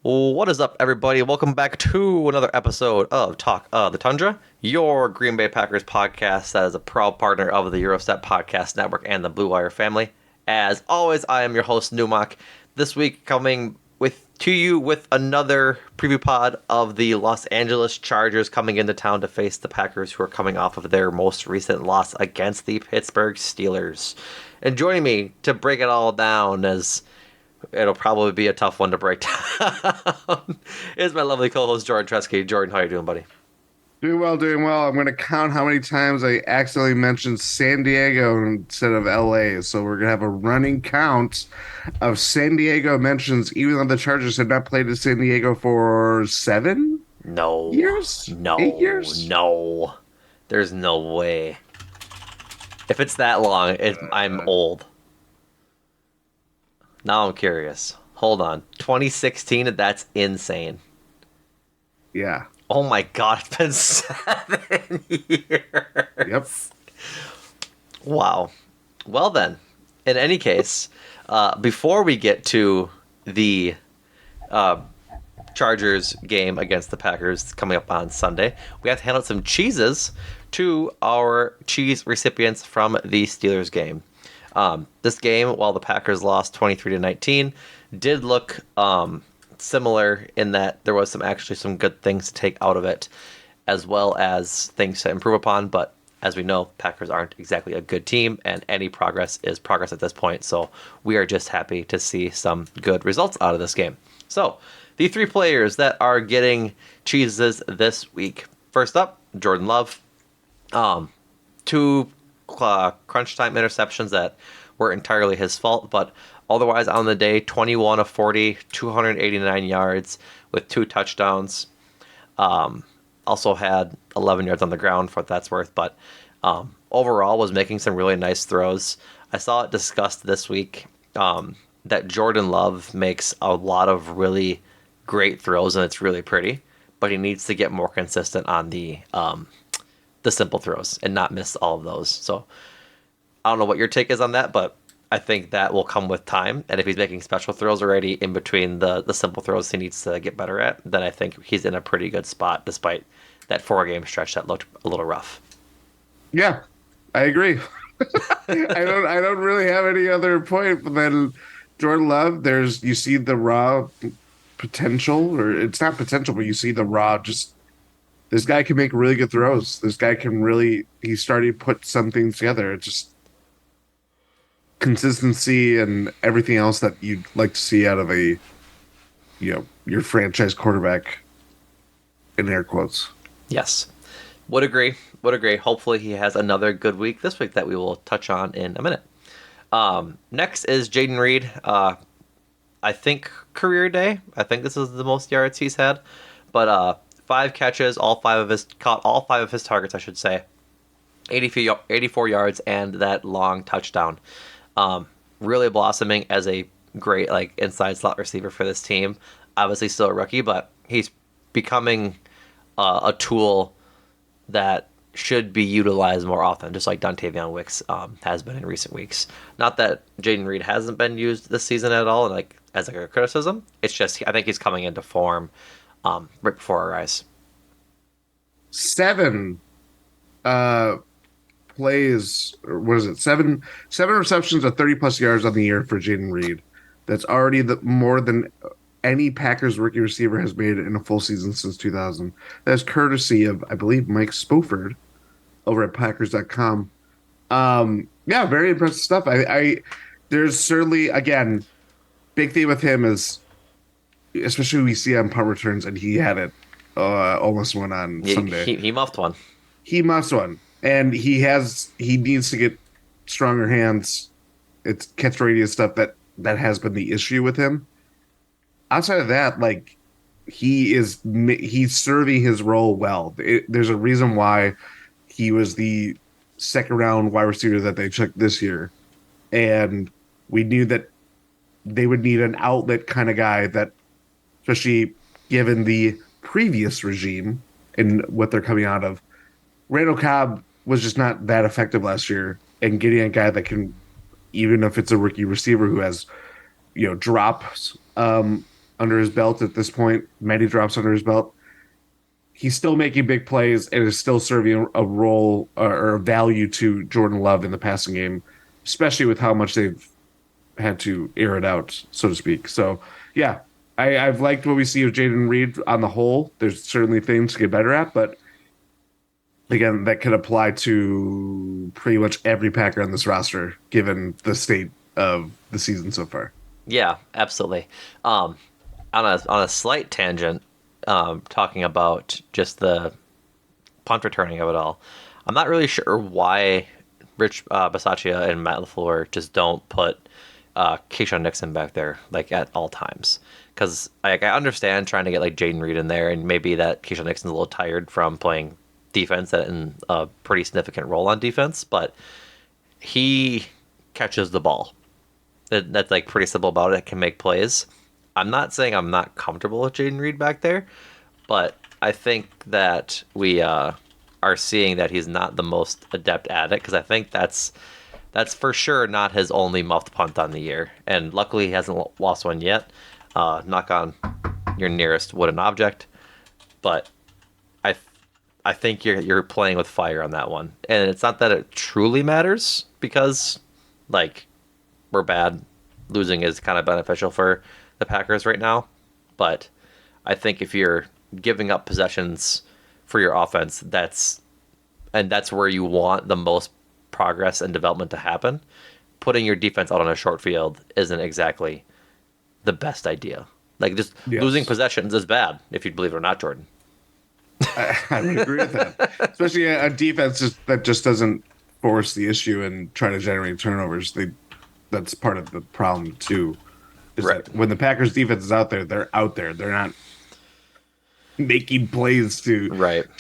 What is up, everybody? Welcome back to another episode of Talk of the Tundra, your Green Bay Packers podcast that is a proud partner of the Eurostep Podcast Network and the Blue Wire family. As always, I am your host, Numac. This week, coming to you with another preview pod of the Los Angeles Chargers coming into town to face the Packers, who are coming off of their most recent loss against the Pittsburgh Steelers. And joining me to break it all down, as it'll probably be a tough one to break down, is my lovely co-host Jordan Tresky. Jordan, how you doing, buddy? Doing well, doing well. I'm going to count how many times I accidentally mentioned San Diego instead of LA. So we're going to have a running count of San Diego mentions, even though the Chargers have not played in San Diego for No, 7 years, 8 years. no. There's no way. If it's that long, I'm old. Now I'm curious. Hold on. 2016, that's insane. Yeah. Oh my god, it's been 7 years. Yep. Wow. Well then, in any case, before we get to the Chargers game against the Packers coming up on Sunday, we have to hand out some cheeses to our cheese recipients from the Steelers game. This game, while the Packers lost 23-19, did look similar in that there was some good things to take out of it, as well as things to improve upon. But as we know, Packers aren't exactly a good team, and any progress is progress at this point. So we are just happy to see some good results out of this game. So the three players that are getting cheeses this week. First up, Jordan Love. Two crunch time interceptions that were entirely his fault, but otherwise on the day, 21 of 40, 289 yards with 2 touchdowns. Also had 11 yards on the ground for what that's worth, but overall was making some really nice throws. I saw it discussed this week that Jordan Love makes a lot of really great throws, and it's really pretty, but he needs to get more consistent on the simple throws and not miss all of those. So I don't know what your take is on that, but I think that will come with time. And if he's making special throws already in between the simple throws he needs to get better at, then I think he's in a pretty good spot despite that 4-game stretch that looked a little rough. Yeah, I agree. I don't really have any other point than Jordan Love. You see the raw potential, or it's not potential, but you see the raw just this guy can make really good throws. This guy can really, he's starting to put some things together. It's just consistency and everything else that you'd like to see out of your franchise quarterback, in air quotes. Yes. Would agree. Would agree. Hopefully he has another good week this week that we will touch on in a minute. Next is Jaden Reed. I think career day. I think this is the most yards he's had. But 5 catches, caught all 5 of his targets, I should say. 84 yards and that long touchdown. Really blossoming as a great inside slot receiver for this team. Obviously still a rookie, but he's becoming a tool that should be utilized more often, just like Dontavion Wicks has been in recent weeks. Not that Jaden Reed hasn't been used this season at all, as a criticism. It's just I think he's coming into form right before our eyes. 7 plays, or what is it? Seven receptions of 30 plus yards on the year for Jaden Reed. That's already more than any Packers rookie receiver has made in a full season since 2000. That's courtesy of, I believe, Mike Spofford over at Packers.com. Yeah, very impressive stuff. There's certainly, again, big thing with him is, especially we see on punt returns, and he had it almost went on Sunday. He muffed one. He must one, and he needs to get stronger hands. It's catch radius stuff that has been the issue with him. Outside of that, he's serving his role well. There's a reason why he was the second round wide receiver that they took this year, and we knew that they would need an outlet kind of guy that, especially given the previous regime and what they're coming out of. Randall Cobb was just not that effective last year, and getting a guy that can, even if it's a rookie receiver who has, drops, under his belt at this point, many drops under his belt. He's still making big plays and is still serving a role or a value to Jordan Love in the passing game, especially with how much they've had to air it out, so to speak. So, yeah, I've liked what we see of Jaden Reed on the whole. There's certainly things to get better at, but again, that could apply to pretty much every Packer on this roster, given the state of the season so far. Yeah, absolutely. On a slight tangent, talking about just the punt returning of it all, I'm not really sure why Rich Bisaccia and Matt LaFleur just don't put Keyshawn Nixon back there like at all times. Because I understand trying to get like Jaden Reed in there, and maybe that Keyshawn Nixon's a little tired from playing defense in a pretty significant role on defense, but he catches the ball. That's like pretty simple about it. Can make plays. I'm not saying I'm not comfortable with Jaden Reed back there, but I think that we are seeing that he's not the most adept at it, because I think that's for sure not his only muffed punt on the year. And luckily he hasn't lost one yet. Knock on your nearest wooden object. But I think you're playing with fire on that one. And it's not that it truly matters, because like we're bad. Losing is kind of beneficial for the Packers right now. But I think if you're giving up possessions for your offense, that's where you want the most progress and development to happen. Putting your defense out on a short field isn't exactly the best idea. Like just losing possessions is bad, if you believe it or not, Jordan. I would agree with that, especially a defense that just doesn't force the issue and try to generate turnovers. That's part of the problem too. Right. When the Packers defense is out there, they're out there. They're not making plays to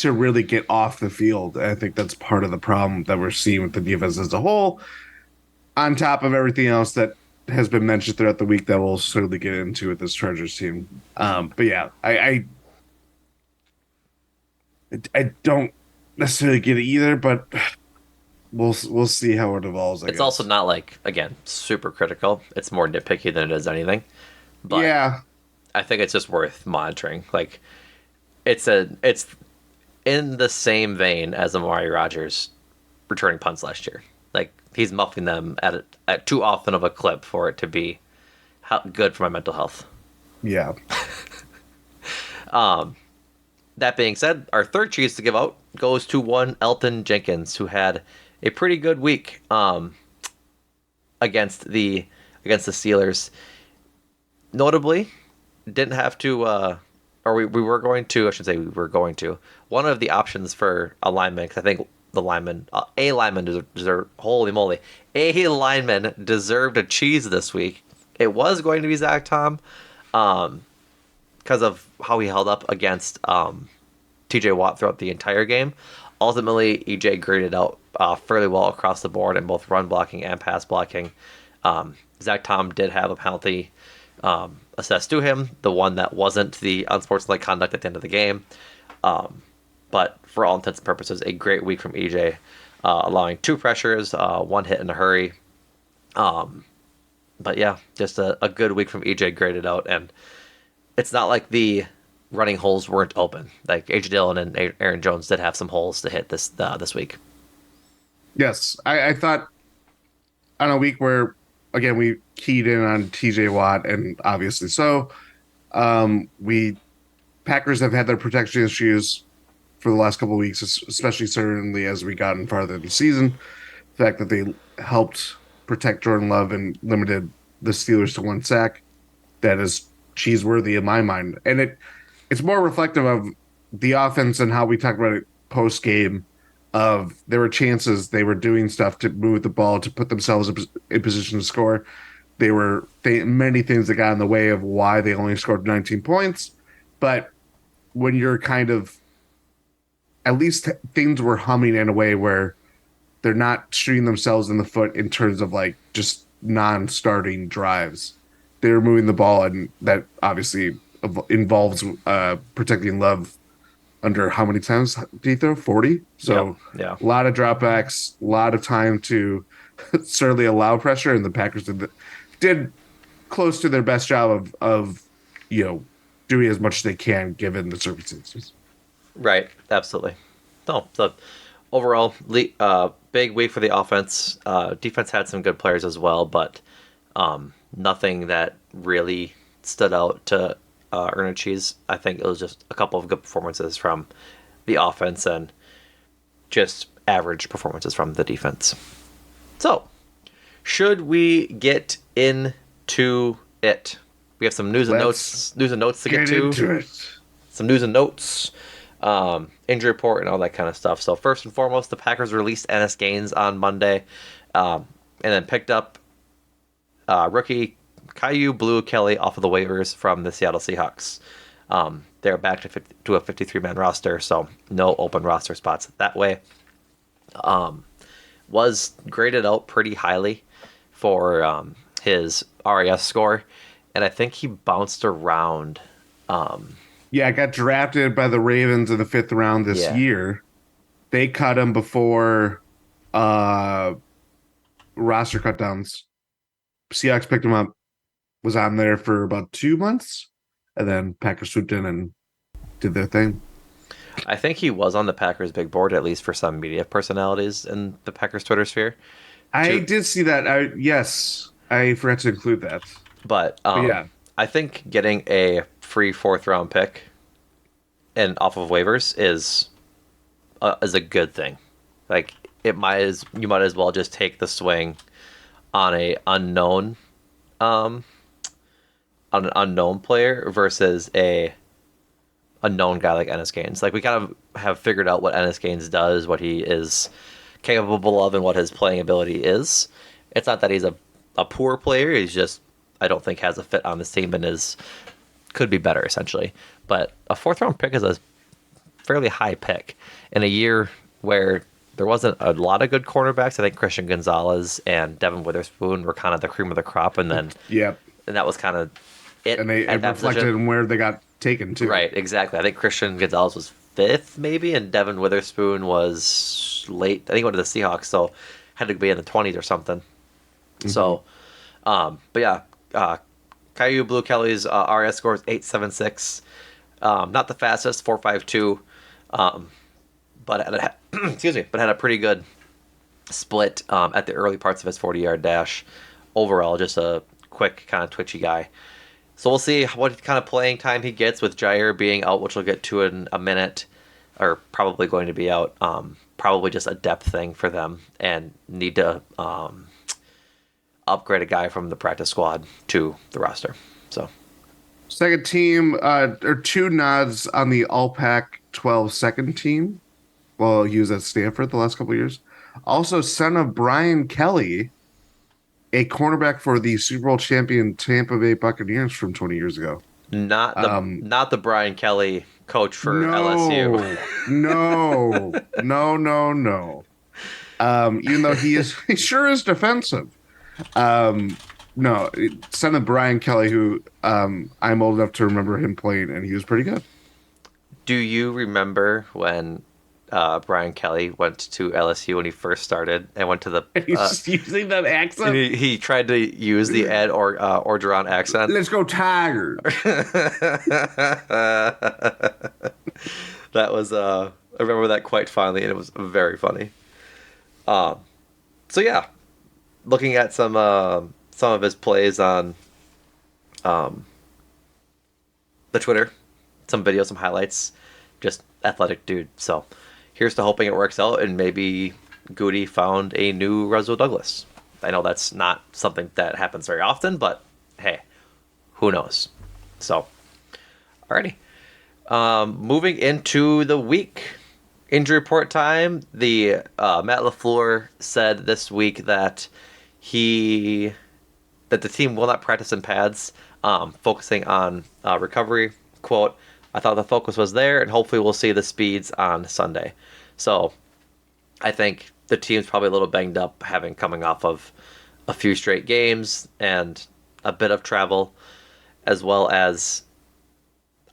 really get off the field. I think that's part of the problem that we're seeing with the defense as a whole, on top of everything else that has been mentioned throughout the week that we'll certainly get into with this Chargers team. But yeah, I don't necessarily get it either, but we'll see how it evolves. It's also not like, again, super critical. It's more nitpicky than it is anything. But yeah, I think it's just worth monitoring. Like it's in the same vein as Amari Rodgers returning punts last year. Like he's muffing them at too often of a clip for it to be good for my mental health. Yeah. That being said, our third cheese to give out goes to one Elton Jenkins, who had a pretty good week against the Steelers. Notably, didn't have to, or we were going to, I should say we were going to, one of the options for a lineman, because I think a lineman deserved, holy moly, a lineman deserved a cheese this week. It was going to be Zach Tom, because of how he held up against TJ Watt throughout the entire game. Ultimately, EJ graded out fairly well across the board in both run blocking and pass blocking. Zach Tom did have a penalty assessed to him, the one that wasn't the unsportsmanlike conduct at the end of the game. But for all intents and purposes, a great week from EJ, allowing 2 pressures, 1 hit in a hurry. But yeah, just a good week from EJ graded out, and it's not like the running holes weren't open. Like AJ Dillon and Aaron Jones did have some holes to hit this week. Yes, I thought on a week where, again, we keyed in on TJ Watt, and obviously so, Packers have had their protection issues for the last couple of weeks, especially certainly as we gotten farther in the season. The fact that they helped protect Jordan Love and limited the Steelers to 1 sack, that is cheeseworthy in my mind. And it's more reflective of the offense and how we talked about it post game. Of there were chances, they were doing stuff to move the ball to put themselves in position to score. There were many things that got in the way of why they only scored 19 points. But when you're kind of, at least things were humming in a way where they're not shooting themselves in the foot in terms of like just non-starting drives. They're moving the ball, and that obviously involves protecting Love. Under how many times did he throw? 40? So yeah. A lot of dropbacks, a lot of time to certainly allow pressure, and the Packers did close to their best job of doing as much as they can given the circumstances. Right. Absolutely. No. So overall, big week for the offense. Defense had some good players as well, but nothing that really stood out to earn a cheese. I think it was just a couple of good performances from the offense and just average performances from the defense. So, should we get into it? We have some news and notes to get to. Into it. Some news and notes, injury report, and all that kind of stuff. So first and foremost, the Packers released Ennis Gaines on Monday, and then picked up rookie Caillou Blue Kelly off of the waivers from the Seattle Seahawks. They're back to a 53-man roster, so no open roster spots that way. Was graded out pretty highly for his RAS score, and I think he bounced around. Yeah, I got drafted by the Ravens in the 5th round this year. They cut him before roster cutdowns. Seahawks picked him up, was on there for about 2 months, and then Packers swooped in and did their thing. I think he was on the Packers big board, at least for some media personalities in the Packers Twitter sphere. I did see that. Yes, I forgot to include that. But yeah, I think getting a free 4th round pick and off of waivers is a good thing. Like you might as well just take the swing on an unknown player versus a known guy like Ennis Gaines. Like we kind of have figured out what Ennis Gaines does, what he is capable of, and what his playing ability is. It's not that he's a poor player. He's just, I don't think, has a fit on this team and could be better essentially. But a 4th round pick is a fairly high pick in a year where there wasn't a lot of good cornerbacks. I think Christian Gonzalez and Devin Witherspoon were kind of the cream of the crop, and then and that was kind of it. And it reflected in where they got taken to. Right, exactly. I think Christian Gonzalez was 5th maybe, and Devin Witherspoon was late. I think he went to the Seahawks, so had to be in the 20s or something. Mm-hmm. So, but yeah, Caillou Blue Kelly's RS score is 876. Not the fastest, 4.52, but had a pretty good split at the early parts of his 40-yard dash. Overall, just a quick, kind of twitchy guy. So we'll see what kind of playing time he gets with Jair being out, which we'll get to in a minute, or probably going to be out. Probably just a depth thing for them, and need to upgrade a guy from the practice squad to the roster. So, second team, or 2 nods on the All-Pac-12 second team. Well, he was at Stanford the last couple of years. Also, son of Brian Kelly, a cornerback for the Super Bowl champion Tampa Bay Buccaneers from 20 years ago. Not the Brian Kelly coach for LSU. No. Even though he sure is defensive. No, son of Brian Kelly, who I'm old enough to remember him playing, and he was pretty good. Do you remember when Brian Kelly went to LSU when he first started and went to the... He's just using that accent? He tried to use the Ed Orgeron accent. Let's go Tigers! That was... I remember that quite fondly, and it was very funny. So yeah, looking at some of his plays on the Twitter, some videos, some highlights, just athletic dude. So here's to hoping it works out, and maybe Goody found a new Russell Douglas. I know that's not something that happens very often, but hey, who knows? So, alrighty. Moving into the week. Injury report time. The Matt LaFleur said this week that the team will not practice in pads, focusing on recovery. Quote, I thought the focus was there, and hopefully we'll see the speeds on Sunday. So I think the team's probably a little banged up, coming off of a few straight games and a bit of travel, as well as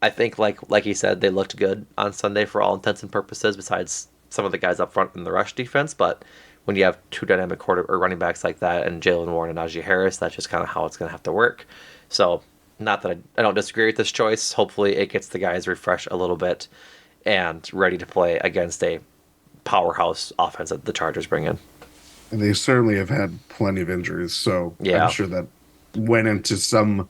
I think, like he said, they looked good on Sunday for all intents and purposes, besides some of the guys up front in the rush defense. But when you have 2 dynamic running backs like that, and Jalen Warren and Najee Harris, that's just kind of how it's going to have to work. So Not that I don't disagree with this choice. Hopefully, it gets the guys refreshed a little bit and ready to play against a powerhouse offense that the Chargers bring in. And they certainly have had plenty of injuries, so I'm Yeah. sure that went into some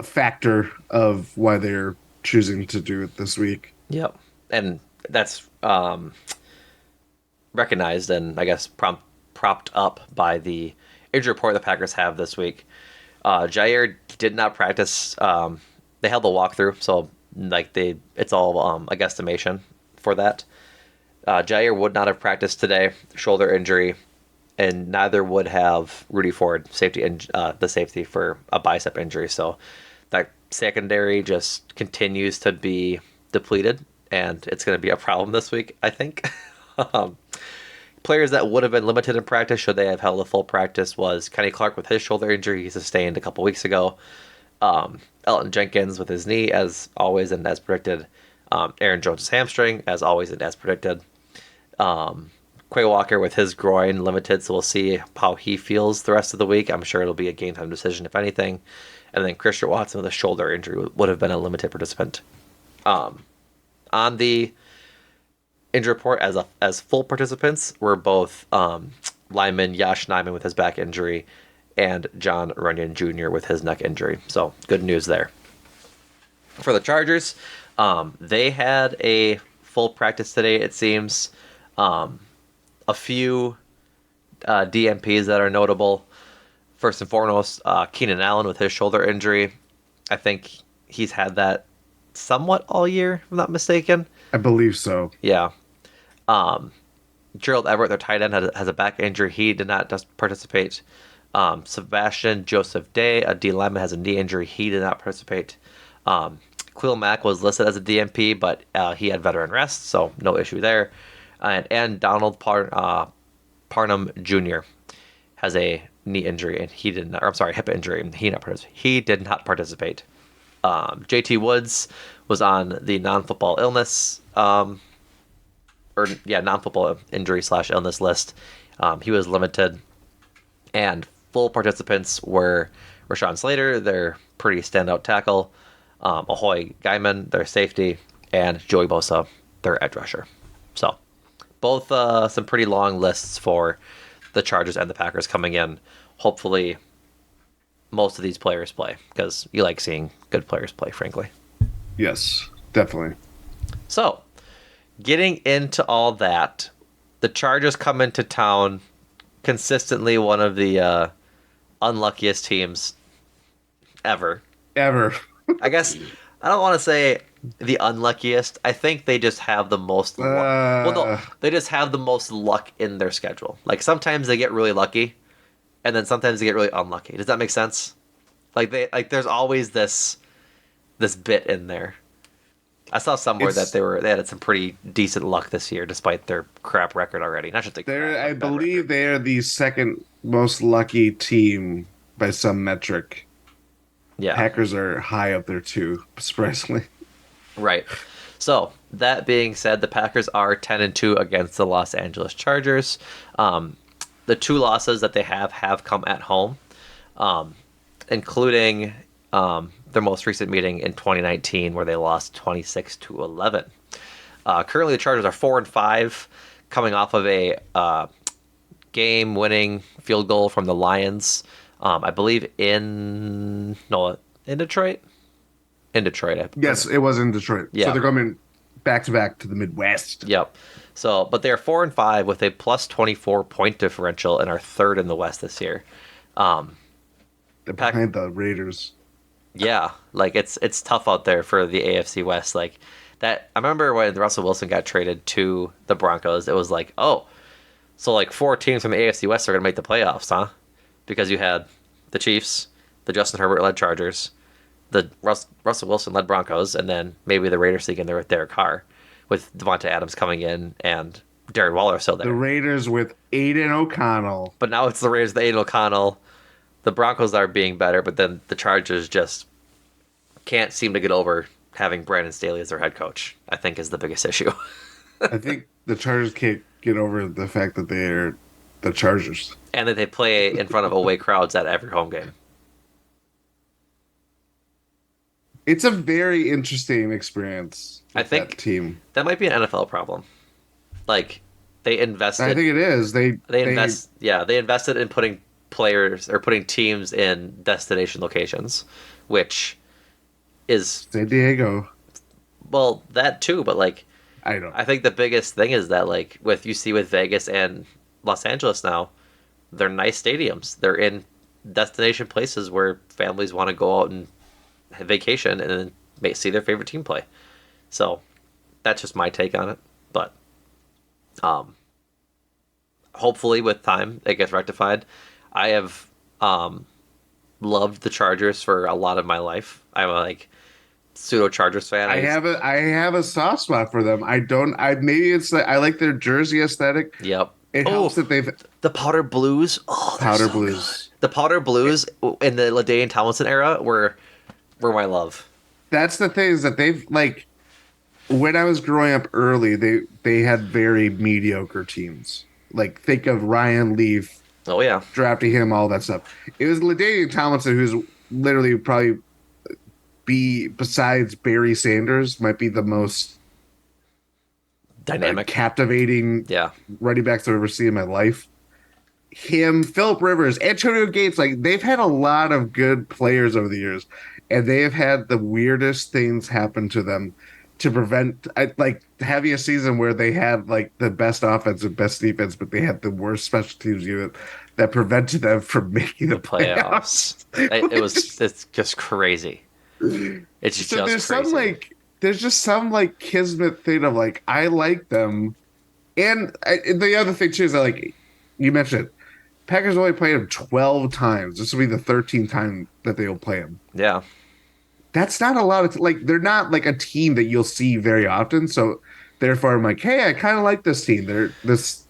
factor of why they're choosing to do it this week. Yep. And that's recognized and I guess propped up by the injury report the Packers have this week. Jair did not practice. They held the walkthrough, so it's all a guesstimation for that. Jair would not have practiced today, shoulder injury, and neither would have Rudy Ford, the safety for a bicep injury. So that secondary just continues to be depleted, and it's going to be a problem this week, I think. um, Players that would have been limited in practice, should they have held a full practice, was Kenny Clark with his shoulder injury he sustained a couple weeks ago. Elton Jenkins with his knee, as always and as predicted. Aaron Jones' hamstring, as always and as predicted. Quay Walker with his groin limited, so we'll see how he feels the rest of the week. I'm sure it'll be a game time decision, if anything. And then Christian Watson with a shoulder injury would have been a limited participant. On the injury report as full participants were both lineman Yash Nyman with his back injury and John Runyon Jr. with his neck injury. So good news there. For the Chargers, they had a full practice today, it seems. A few DMPs that are notable. First and foremost, Keenan Allen with his shoulder injury. I think he's had that somewhat all year, if I'm not mistaken. I believe so. Yeah. Gerald Everett, their tight end, has a back injury. He did not participate. Sebastian Joseph Day, a D lineman, has a knee injury. He did not participate. Khalil Mack was listed as a DMP, but he had veteran rest, so no issue there. And Donald Parnham Jr. has a knee injury, and he did not. Or I'm sorry, hip injury, and he did not participate. JT Woods was on the non-football illness, non-football injury / illness list. He was limited, and full participants were Rashawn Slater, their pretty standout tackle, Ahoy Guyman, their safety, and Joey Bosa, their edge rusher. So, both some pretty long lists for the Chargers and the Packers coming in. Hopefully, most of these players play, because you like seeing good players play, frankly. Yes, definitely. So, getting into all that, the Chargers come into town consistently one of the unluckiest teams ever. I guess I don't want to say the unluckiest. I think they just have the most luck. Well, no, they just have the most luck in their schedule. Like, sometimes they get really lucky, and then sometimes they get really unlucky. Does that make sense? There's always this bit in there. I saw somewhere that they had some pretty decent luck this year, despite their crap record already. Not just I believe they are the second most lucky team by some metric. Yeah, Packers are high up there too, surprisingly. Right. So that being said, the Packers are 10-2 against the Los Angeles Chargers. The two losses that they have come at home, including their most recent meeting in 2019, where they lost 26-11. Currently, the Chargers are 4-5, coming off of a game-winning field goal from the Lions. I believe in Detroit. In Detroit. Yes, it was in Detroit. Yeah. So they're coming back to back to the Midwest. Yep. So, but they're 4-5 with a plus 24 point differential and are third in the West this year. They're behind the Raiders. Yeah, it's tough out there for the AFC West. Like that, I remember when Russell Wilson got traded to the Broncos. It was like, oh, so 4 teams from the AFC West are going to make the playoffs, huh? Because you had the Chiefs, the Justin Herbert-led Chargers, the Russell Wilson-led Broncos, and then maybe the Raiders again there with Derek Carr, with Devontae Adams coming in and Darren Waller still there. The Raiders with Aiden O'Connell. But now it's the Raiders, the Aiden O'Connell. The Broncos are being better, but then the Chargers just can't seem to get over having Brandon Staley as their head coach, I think, is the biggest issue. I think the Chargers can't get over the fact that they're the Chargers. And that they play in front of away crowds at every home game. It's a very interesting experience I with that think team. that might be an NFL problem. Like they I invested think it is. They they invested in putting players or putting teams in destination locations, which is San Diego. well that too, but like I don't I know. think the biggest thing is that like with you see with Vegas and Los Angeles now, they're nice stadiums. They're in destination places where families want to go out and vacation and then see their favorite team play. So that's just my take on it. But um, hopefully, with time, it gets rectified. I have um, loved the Chargers for a lot of my life. I'm a like pseudo Chargers fan. I have a soft spot for them. I don't I maybe it's like I like their jersey aesthetic. Yep. It helps Oh, that they've the Powder Blues. Oh, they're powder so good. blues. The Powder Blues in the LaDainian Tomlinson era were my love. That's the thing is that they've like when I was growing up early, they had very mediocre teams. Like think of Ryan Leaf, Oh yeah, drafting him, all that stuff. It was LaDainian Tomlinson who's literally probably be besides Barry Sanders might be the most dynamic. captivating Yeah, running backs I've ever seen in my life. Him, Philip Rivers, Antonio Gates, like they've had a lot of good players over the years, and they have had the weirdest things happen to them to prevent like having a season where they had like the best offense and best defense, but they had the worst special teams unit that prevented them from making the the playoffs. playoffs. It's just crazy. It's So just crazy. there's just some like kismet thing of like I like them, and the other thing too is that like you mentioned, it, Packers only played him 12 times. This will be the 13th time that they will play him. Yeah, That's not a lot of like they're not like a team that you'll see very often. So therefore, I'm like, hey, I kind of like this team. They're this,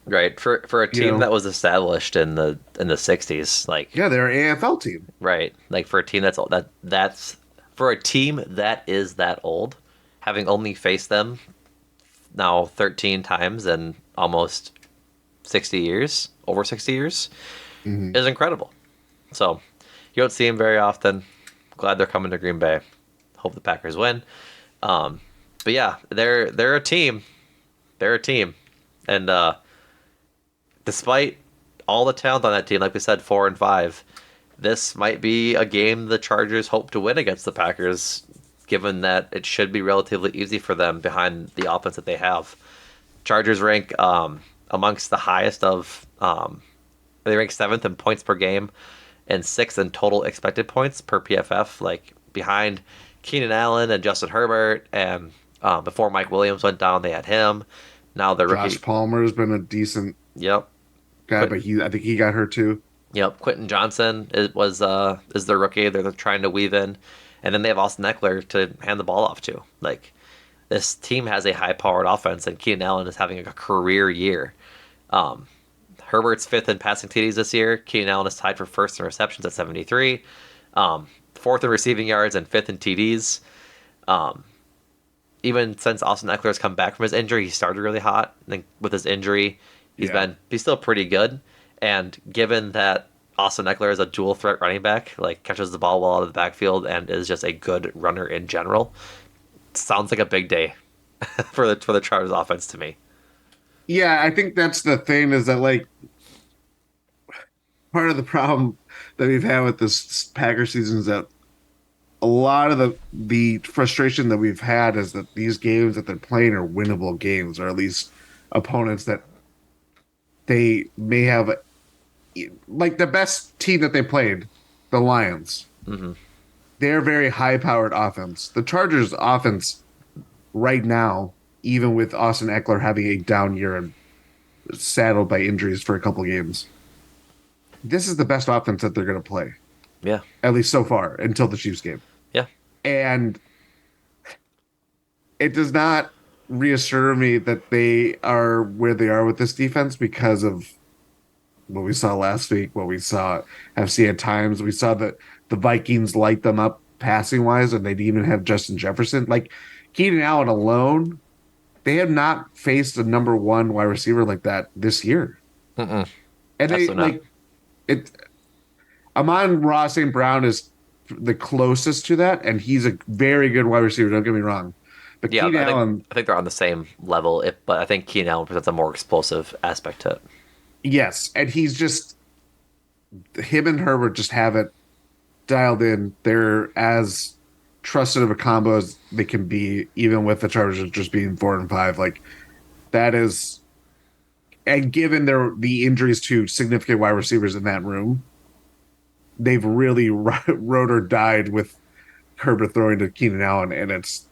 right. For a you team know, that was established in the '60s, like yeah, they're an AFL team. right, like for a team that's that's for a team that is that old, having only faced them now 13 times in almost 60 years, over 60 years, Hmm. is incredible. So you don't see them very often. Glad they're coming to Green Bay. Hope the Packers win. Um, but yeah, they're a team. They're a team, and despite all the talent on that team, like we said, 4-5, this might be a game the Chargers hope to win against the Packers, given that it should be relatively easy for them behind the offense that they have. Chargers rank amongst the highest of. They rank seventh in points per game and sixth in total expected points per PFF, like behind Keenan Allen and Justin Herbert. And before Mike Williams went down, they had him. Now the Josh rookie. Palmer has been a decent Yep. guy, but I think he got hurt too. Yep, Quentin Johnson is their rookie. They're trying to weave in, and then they have Austin Ekeler to hand the ball off to. Like this team has a high-powered offense, and Keenan Allen is having a career year. Um, Herbert's fifth in passing TDs this year. Keenan Allen is tied for first in receptions at 73, fourth in receiving yards, and fifth in TDs. Um, Even since Austin Eckler has come back from his injury, he started really hot. I think with his injury, Yeah. he's still pretty good. And given that Austin Eckler is a dual threat running back, like catches the ball well out of the backfield and is just a good runner in general, sounds like a big day for the Chargers offense to me. Yeah, I think that's the thing is that like part of the problem that we've had with this Packer season is that a lot of the frustration that we've had is that these games that they're playing are winnable games, or at least opponents that they may have like the best team that they played, the Lions. Hmm. They're very high powered offense. The Chargers offense right now, even with Austin Eckler having a down year and saddled by injuries for a couple games, this is the best offense that they're going to play, Yeah, at least so far until the Chiefs game. yeah, And it does not reassure me that they are where they are with this defense because of what we saw last week, what we saw have seen at times. We saw that the Vikings light them up passing wise, and they didn't even have Justin Jefferson. Like Keenan Allen alone, they have not faced a number one wide receiver like that this year. mm-mm. And they Absolutely not. like it. Amon Ross St. Brown is the closest to that, and he's a very good wide receiver. Don't get me wrong, but Yeah, Keenan Allen, I think they're on the same level. But I think Keenan Allen presents a more explosive aspect to it. yes, and he's just him and Herbert just have it dialed in. They're as trusted of a combo as they can be, even with the Chargers just being 4-5. Like that is, and given the injuries to significant wide receivers in that room, they've really rode or died with Herbert throwing to Keenan Allen, and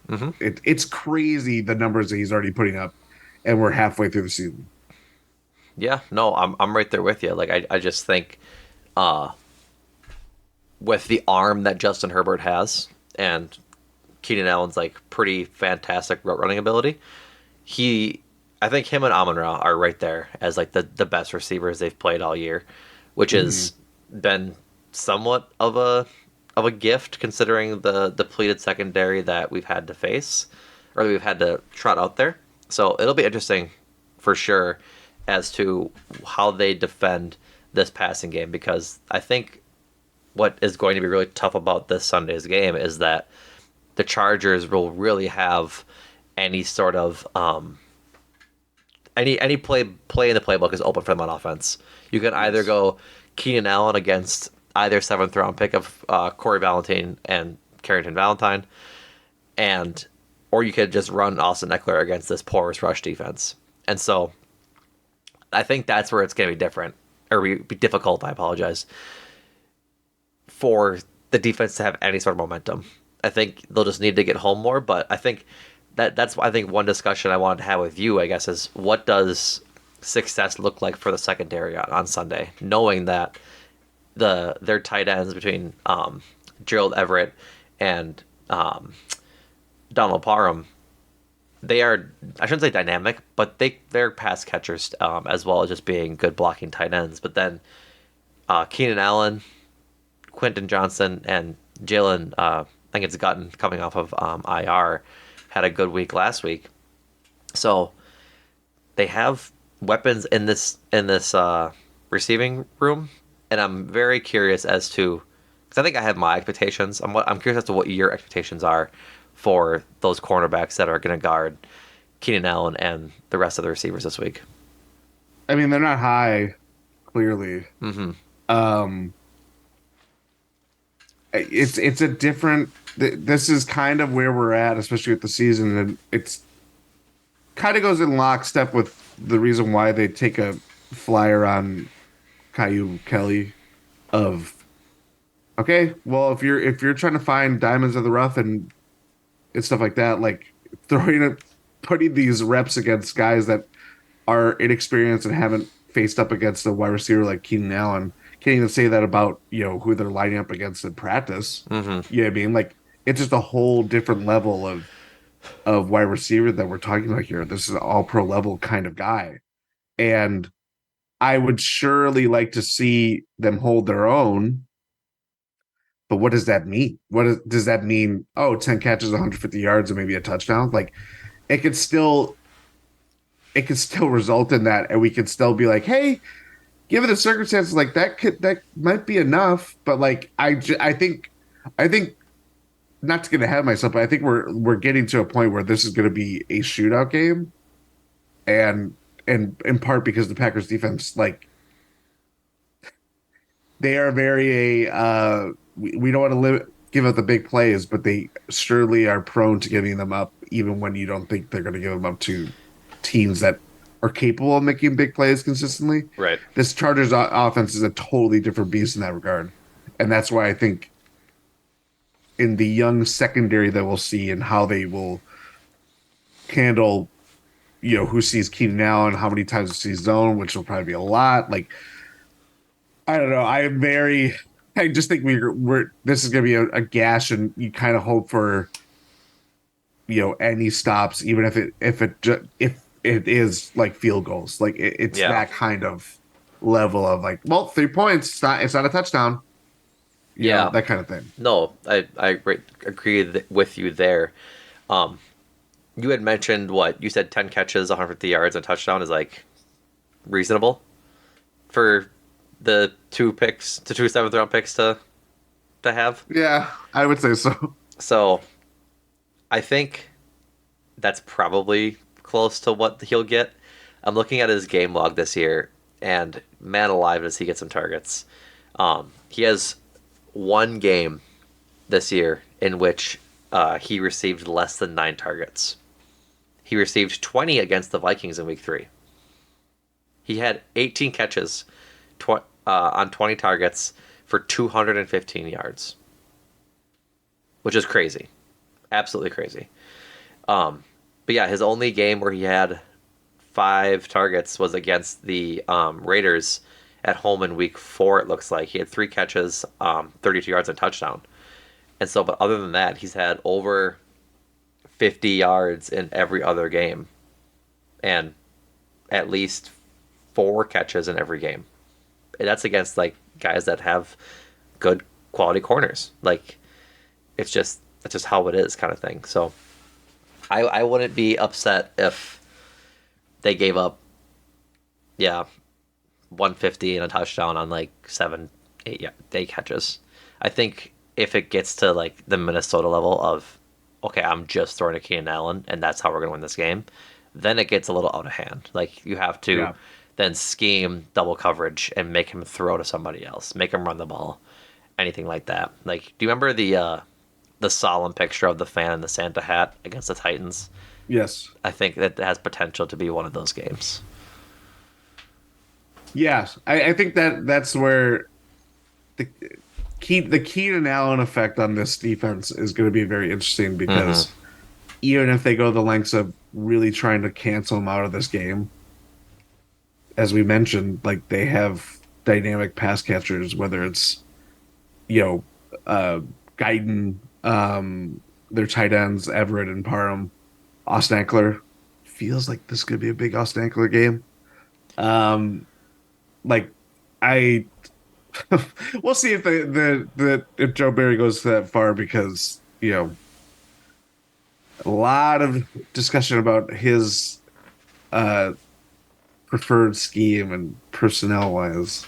Hmm. it's crazy the numbers that he's already putting up, and we're halfway through the season. Yeah, no, I'm right there with you. Like I just think uh, with the arm that Justin Herbert has and Keenan Allen's like pretty fantastic route running ability, he I think him and Amon-Ra are right there as like the best receivers they've played all year, which Hmm. has been somewhat of a gift considering the depleted secondary that we've had to face or that we've had to trot out there. So it'll be interesting for sure as to how they defend this passing game because I think what is going to be really tough about this Sunday's game is that the Chargers will really have any sort of any play in the playbook is open for them on offense. You can either Yes. go Keenan Allen against either seventh round pick of Corey Valentine and Carrington Valentine, and or you could just run Austin Ekeler against this porous rush defense. And so I think that's where it's going to be different or be difficult. I apologize for the defense to have any sort of momentum. I think they'll just need to get home more. But I think that's I think one discussion I wanted to have with you, I guess, is what does success look like for the secondary on Sunday, knowing that their tight ends between Gerald Everett and Donald Parham, they are I shouldn't say dynamic, but they're pass catchers as well as just being good blocking tight ends. But then Keenan Allen, Quentin Johnson, and Jalen, I think it's Gutton coming off of IR, had a good week last week. So they have weapons in this receiving room, and I'm very curious as to because I think I have my expectations. I'm curious as to what your expectations are for those cornerbacks that are going to guard Keenan Allen and the rest of the receivers this week. I mean, they're not high, clearly. Hmm. Um, it's a different. This is kind of where we're at, especially with the season, and it's kind of goes in lockstep with the reason why they take a flyer on Caillou Kelly. Of okay, well, if you're trying to find diamonds in the rough and stuff like that, like putting these reps against guys that are inexperienced and haven't faced up against a wide receiver like Keenan Allen. Can't even say that about, who they're lining up against in practice. Hmm. You know what I mean? Like it's just a whole different level of wide receiver that we're talking about here. This is an all pro level kind of guy. And I would surely like to see them hold their own. But what does that mean? Does that mean? Oh, 10 catches, 150 yards, and maybe a touchdown? Like it could still it could still result in that, and we could still be like, hey, given the circumstances, like that might be enough. But like I think not to get ahead of myself, but I think we're getting to a point where this is going to be a shootout game, and in part because the Packers defense, like they are very we don't want to give up the big plays, but they surely are prone to giving them up even when you don't think they're going to give them up to teams that are capable of making big plays consistently. Right. This Chargers offense is a totally different beast in that regard. And that's why I think in the young secondary that we'll see and how they will handle, who sees Keenan Allen, how many times it sees zone, which will probably be a lot. Like, I don't know. I just think this is going to be a gash, and you kind of hope for, any stops, even if it is like field goals. Like it's Yeah. that kind of level of like, well, 3 points. It's not a touchdown. Yeah. That kind of thing. No, agree with you there. Um, you had mentioned what you said 10 catches, 150 yards, and a touchdown is like reasonable for the two seventh round picks to to have. Yeah, I would say so. So I think that's probably close to what he'll get. I'm looking at his game log this year, and man alive, does he get some targets. He has one game this year in which he received less than 9 targets. He received 20 against the Vikings in week 3. He had 18 catches on 20 targets for 215 yards, which is crazy. Absolutely crazy. But yeah, his only game where he had 5 targets was against the Raiders at home in week 4, it looks like. He had 3 catches, 32 yards, and touchdown. And so, but other than that, he's had over 50 yards in every other game and at least 4 catches in every game. And that's against like guys that have good quality corners. Like that's just how it is, kind of thing. So I wouldn't be upset if they gave up, yeah, 150 and a touchdown on like 8 catches. I think if it gets to like the Minnesota level of, okay, I'm just throwing to Keenan Allen and that's how we're going to win this game, then it gets a little out of hand. Like you have to Yeah. then scheme double coverage and make him throw to somebody else, make him run the ball, anything like that. Like, do you remember the solemn picture of the fan in the Santa hat against the Titans? Yes. I think that has potential to be one of those games. Yes. I think that's where the the Keenan Allen effect on this defense is going to be very interesting Mm-hmm. because even if they go the lengths of really trying to cancel him out of this game, as we mentioned, like they have dynamic pass catchers, whether it's you know, Guyton, their tight ends, Everett and Parham, Austin Ekeler. Feels like this could be a big Austin Ekeler game. Um, like I, we'll see if the if Joe Barry goes that far because a lot of discussion about his uh preferred scheme and personnel wise.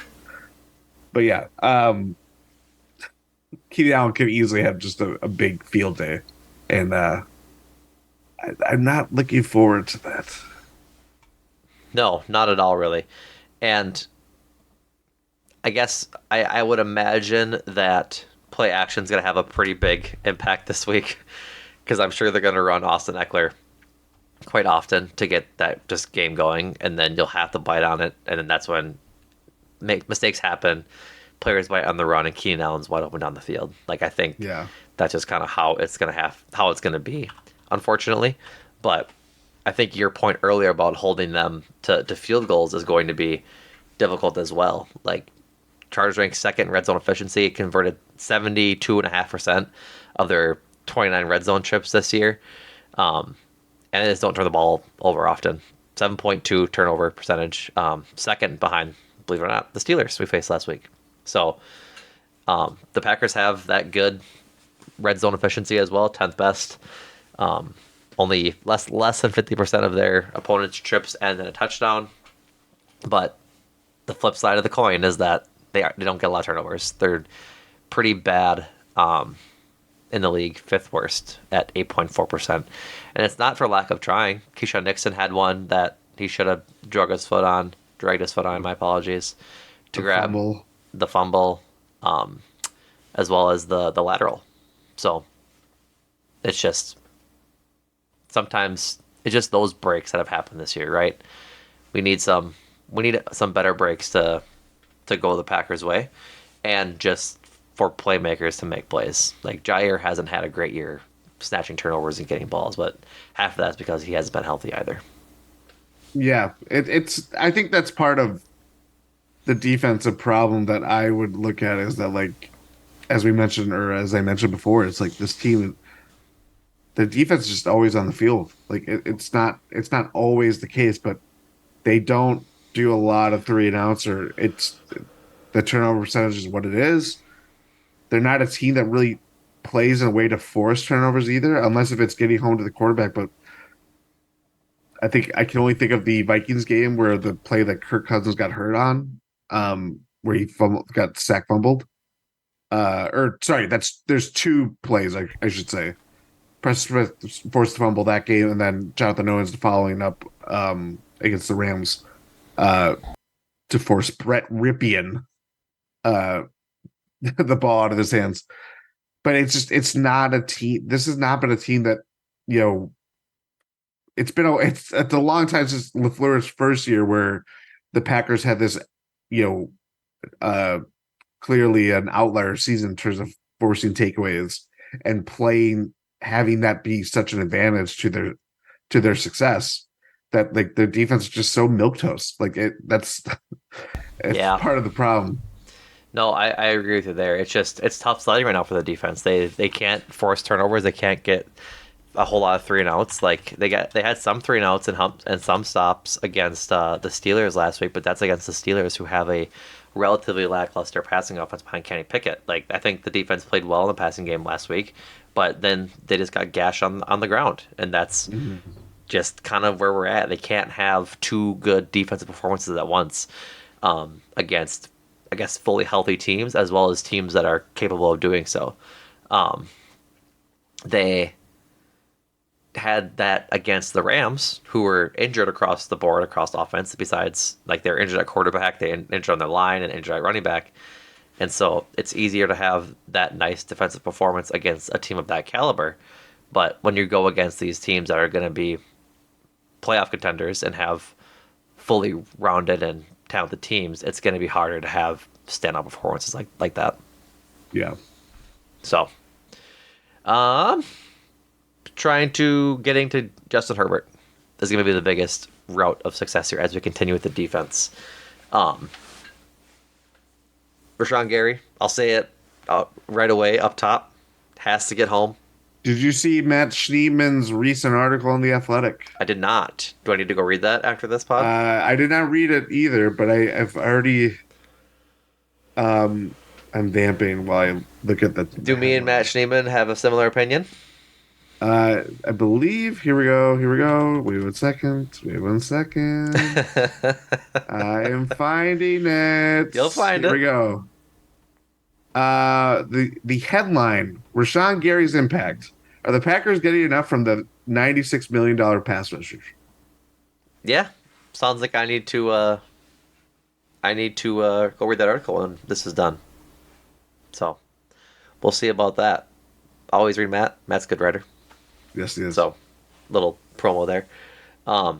But yeah, Keenan Allen could easily have just a big field day, and I'm not looking forward to that. No, not at all, really. And I guess I would imagine that play action is going to have a pretty big impact this week because I'm sure they're going to run Austin Eckler quite often to get that just game going, and then you'll have to bite on it, and then that's when mistakes happen. Players bite on the run, and Keenan Allen's wide open down the field. Like I think Yeah, that's just kind of how it's gonna be, unfortunately. But I think your point earlier about holding them to field goals is going to be difficult as well. Like Chargers ranked second in red zone efficiency, converted 72.5% of their 29 red zone trips this year. And they just don't turn the ball over often. 7.2 turnover percentage, second behind, believe it or not, the Steelers we faced last week. So the Packers have that good red zone efficiency as well, 10th best. Only less than 50% of their opponents' trips end in a touchdown. But the flip side of the coin is that they don't get a lot of turnovers. They're pretty bad in the league, fifth worst at 8.4%. And it's not for lack of trying. Keyshawn Nixon had one that he should have dragged his foot on, my apologies, to the grab fumble. the fumble, as well as the lateral. So it's just sometimes it's just those breaks that have happened this year, right? We need some better breaks to go the Packers' way, and just for playmakers to make plays. Like Jair hasn't had a great year snatching turnovers and getting balls, but half of that's because he hasn't been healthy either. Yeah, it's. I think that's part of the defensive problem that I would look at is that like as we mentioned or as I mentioned before, it's like this team, the defense is just always on the field. Like it's not always the case, but they don't do a lot of three and outs or it's the turnover percentage is what it is. They're not a team that really plays in a way to force turnovers either, unless if it's getting home to the quarterback. But I think I can only think of the Vikings game where the play that Kirk Cousins got hurt on, where he got sack fumbled. or sorry, there's two plays I should say. Preston Smith forced the fumble that game, and then Jonathan Owens following up against the Rams uh, to force Brett Ripien uh, the ball out of his hands. But it's not a team. This has not been a team that you know. It's a long time since LaFleur's first year where the Packers had this, you know, clearly an outlier season in terms of forcing takeaways and having that be such an advantage to their success that like their defense is just so milquetoast. Like that's it's Yeah. part of the problem. No, I agree with you there. It's tough sledding right now for the defense. They can't force turnovers. They can't get a whole lot of 3-and-outs. Like they had some 3-and-outs and some stops against the Steelers last week, but that's against the Steelers who have a relatively lackluster passing offense behind Kenny Pickett. Like I think the defense played well in the passing game last week, but then they just got gashed on the ground, and that's just kind of where we're at. They can't have two good defensive performances at once against, I guess, fully healthy teams as well as teams that are capable of doing so. They had that against the Rams, who were injured across the board, across offense. Besides, like they're injured at quarterback, they injured on their line, and injured at running back. And so it's easier to have that nice defensive performance against a team of that caliber. But when you go against these teams that are going to be playoff contenders and have fully rounded and talented teams, it's going to be harder to have standout performances like that. Yeah. So, getting to Justin Herbert is going to be the biggest route of success here as we continue with the defense. Rashawn Gary, I'll say it right away up top, has to get home. Did you see Matt Schneeman's recent article in The Athletic? I did not. Do I need to go read that after this pod? I did not read it either, but I've already. I'm vamping while I look at the. Do me and Matt Schneeman have a similar opinion? I believe. Here we go. Wait 1 second. I am finding it. You'll find it. Here we go. The headline: Rashawn Gary's impact. Are the Packers getting enough from the $96 million pass rushers? Yeah, sounds like I need to go read that article when this is done. So we'll see about that. Always read Matt. Matt's a good writer. Yes, he is. So little promo there. But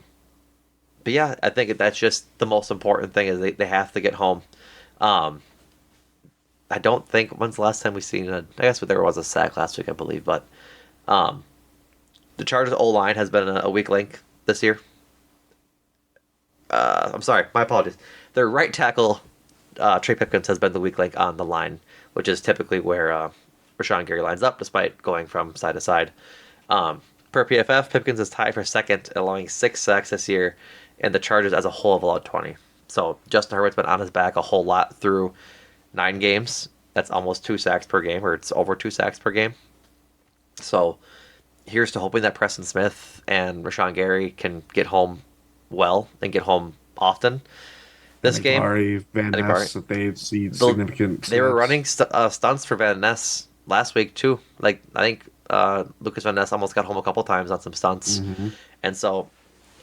yeah, I think that's just the most important thing is they have to get home. I don't think when's the last time we've seen I guess there was a sack last week, I believe, but the Chargers O-line has been a weak link this year. I'm sorry, my apologies. Their right tackle, Trey Pipkins, has been the weak link on the line, which is typically where Rashawn Gary lines up, despite going from side to side. Per PFF, Pipkins is tied for second, allowing 6 sacks this year, and the Chargers as a whole have allowed 20. So Justin Herbert's been on his back a whole lot through 9 games. That's almost 2 sacks per game, or it's over 2 sacks per game. So here's to hoping that Preston Smith and Rashawn Gary can get home well and get home often. This game, Van Ness, that they see significant. They were running stunts for Van Ness last week too. Like I think Lucas Van Ness almost got home a couple times on some stunts, and so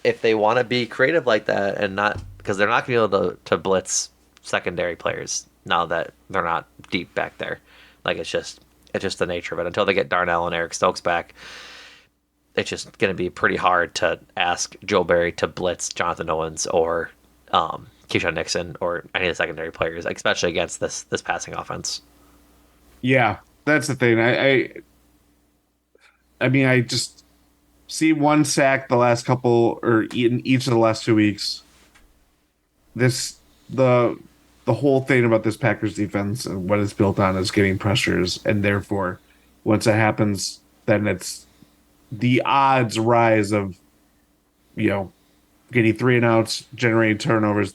if they want to be creative like that and not because they're not going to be able to blitz secondary players now that they're not deep back there. Like it's just the nature of it. Until they get Darnell and Eric Stokes back, it's just going to be pretty hard to ask Joe Barry to blitz Jonathan Owens or Keyshawn Nixon or any of the secondary players, especially against this passing offense. Yeah, that's the thing. I mean, I just see 1 sack the last couple, or in each of the last 2 weeks. The whole thing about this Packers defense and what it's built on is getting pressures, and therefore, once it happens, then it's the odds rise of, getting 3-and-outs, generating turnovers.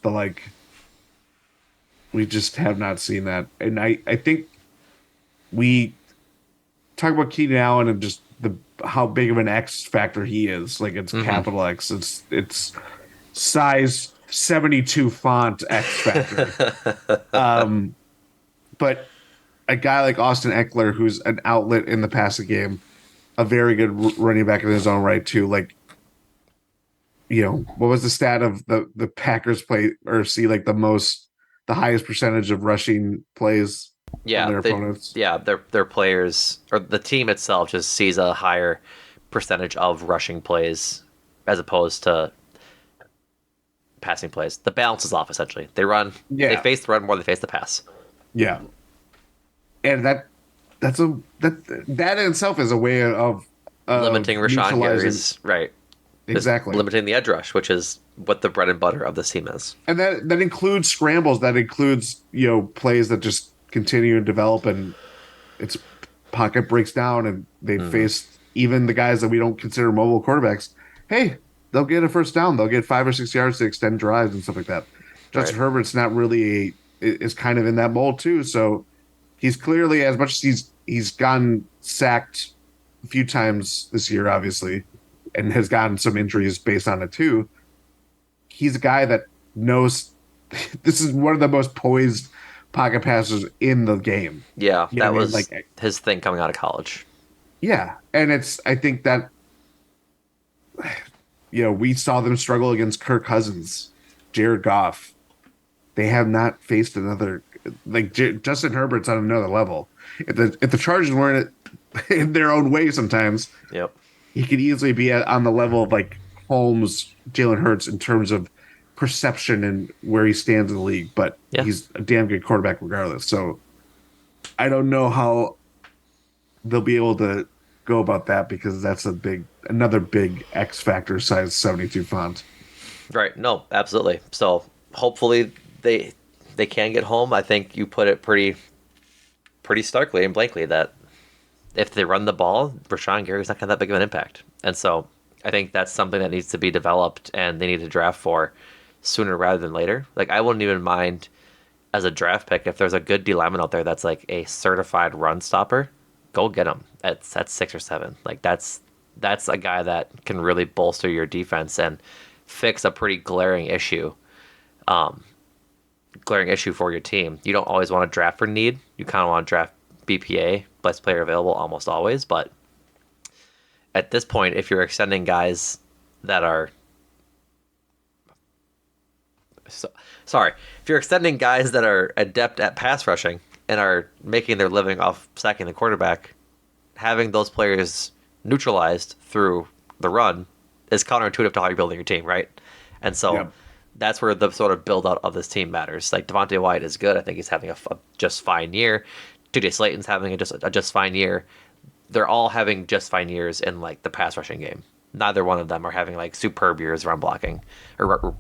We just have not seen that, and I think we talk about Keenan Allen and just how big of an X factor he is. Like it's capital X. It's size 72 font X factor. But a guy like Austin Ekeler, who's an outlet in the passing game, a very good running back in his own right too. Like, what was the stat of the Packers play or see like the highest percentage of rushing plays from Yeah, their opponents? their players or the team itself just sees a higher percentage of rushing plays as opposed to passing plays. The balance is off essentially. They Yeah, face the run more than they face the pass. yeah, and that in itself is a way of Limiting Rashawn neutralizing Gary's right. Is exactly, limiting the edge rush, which is what the bread and butter of this team is. and that includes scrambles. That includes plays that just continue and develop, and its pocket breaks down, and they Hmm. face even the guys that we don't consider mobile quarterbacks. Hey, they'll get a first down. They'll get 5 or 6 yards to extend drives and stuff like that. Right. Justin Herbert's not really is kind of in that mold too. So he's clearly, as much as he's gotten sacked a few times this year, obviously, and has gotten some injuries based on it too. He's a guy that knows this is one of the most poised pocket passers in the game. Yeah, You know that what I mean? was Like, his thing coming out of college. yeah, and I think that we saw them struggle against Kirk Cousins, Jared Goff. They have not faced another like Justin Herbert's on another level. If the Chargers weren't in their own way, sometimes Yep. he could easily be on the level of like Holmes, Jalen Hurts in terms of perception and where he stands in the league. But Yeah. he's a damn good quarterback regardless. So I don't know how they'll be able to go about that because that's another big X factor size 72 font. Right. No, absolutely. So hopefully they can get home. I think you put it pretty starkly and blankly that if they run the ball, Rashawn Gary's not going to have that big of an impact. And so I think that's something that needs to be developed and they need to draft for sooner rather than later. Like I wouldn't even mind as a draft pick if there's a good D lineman out there that's like a certified run stopper, go get him. That's 6 or 7. Like that's a guy that can really bolster your defense and fix a pretty glaring issue for your team. You don't always want to draft for need. You kind of want to draft BPA, best player available, almost always. But at this point, if you're extending guys that are sorry, if you're extending guys that are adept at pass rushing and are making their living off sacking the quarterback, having those players neutralized through the run is counterintuitive to how you're building your team, right? And so Yep. that's where the sort of build out of this team matters. Like Devontae White is good. I think he's having a just fine year. TJ Slayton's having a just fine year. They're all having just fine years in like the pass rushing game. Neither one of them are having like superb years run blocking or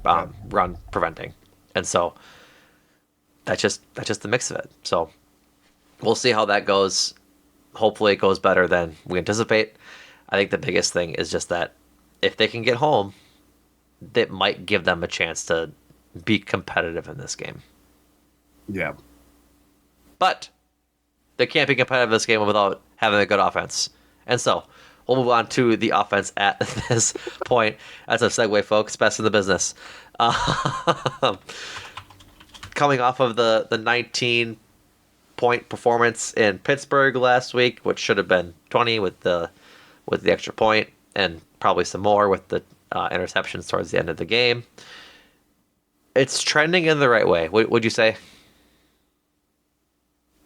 run preventing. And so that's just the mix of it. So we'll see how that goes. Hopefully it goes better than we anticipate. I think the biggest thing is just that if they can get home, that might give them a chance to be competitive in this game. Yeah. But they can't be competitive in this game without having a good offense. And so we'll move on to the offense at this point. That's a segue, folks. Best in the business. Coming off of the 19-point performance in Pittsburgh last week, which should have been 20 with the extra point, and probably some more with the interceptions towards the end of the game. It's trending in the right way. Would you say?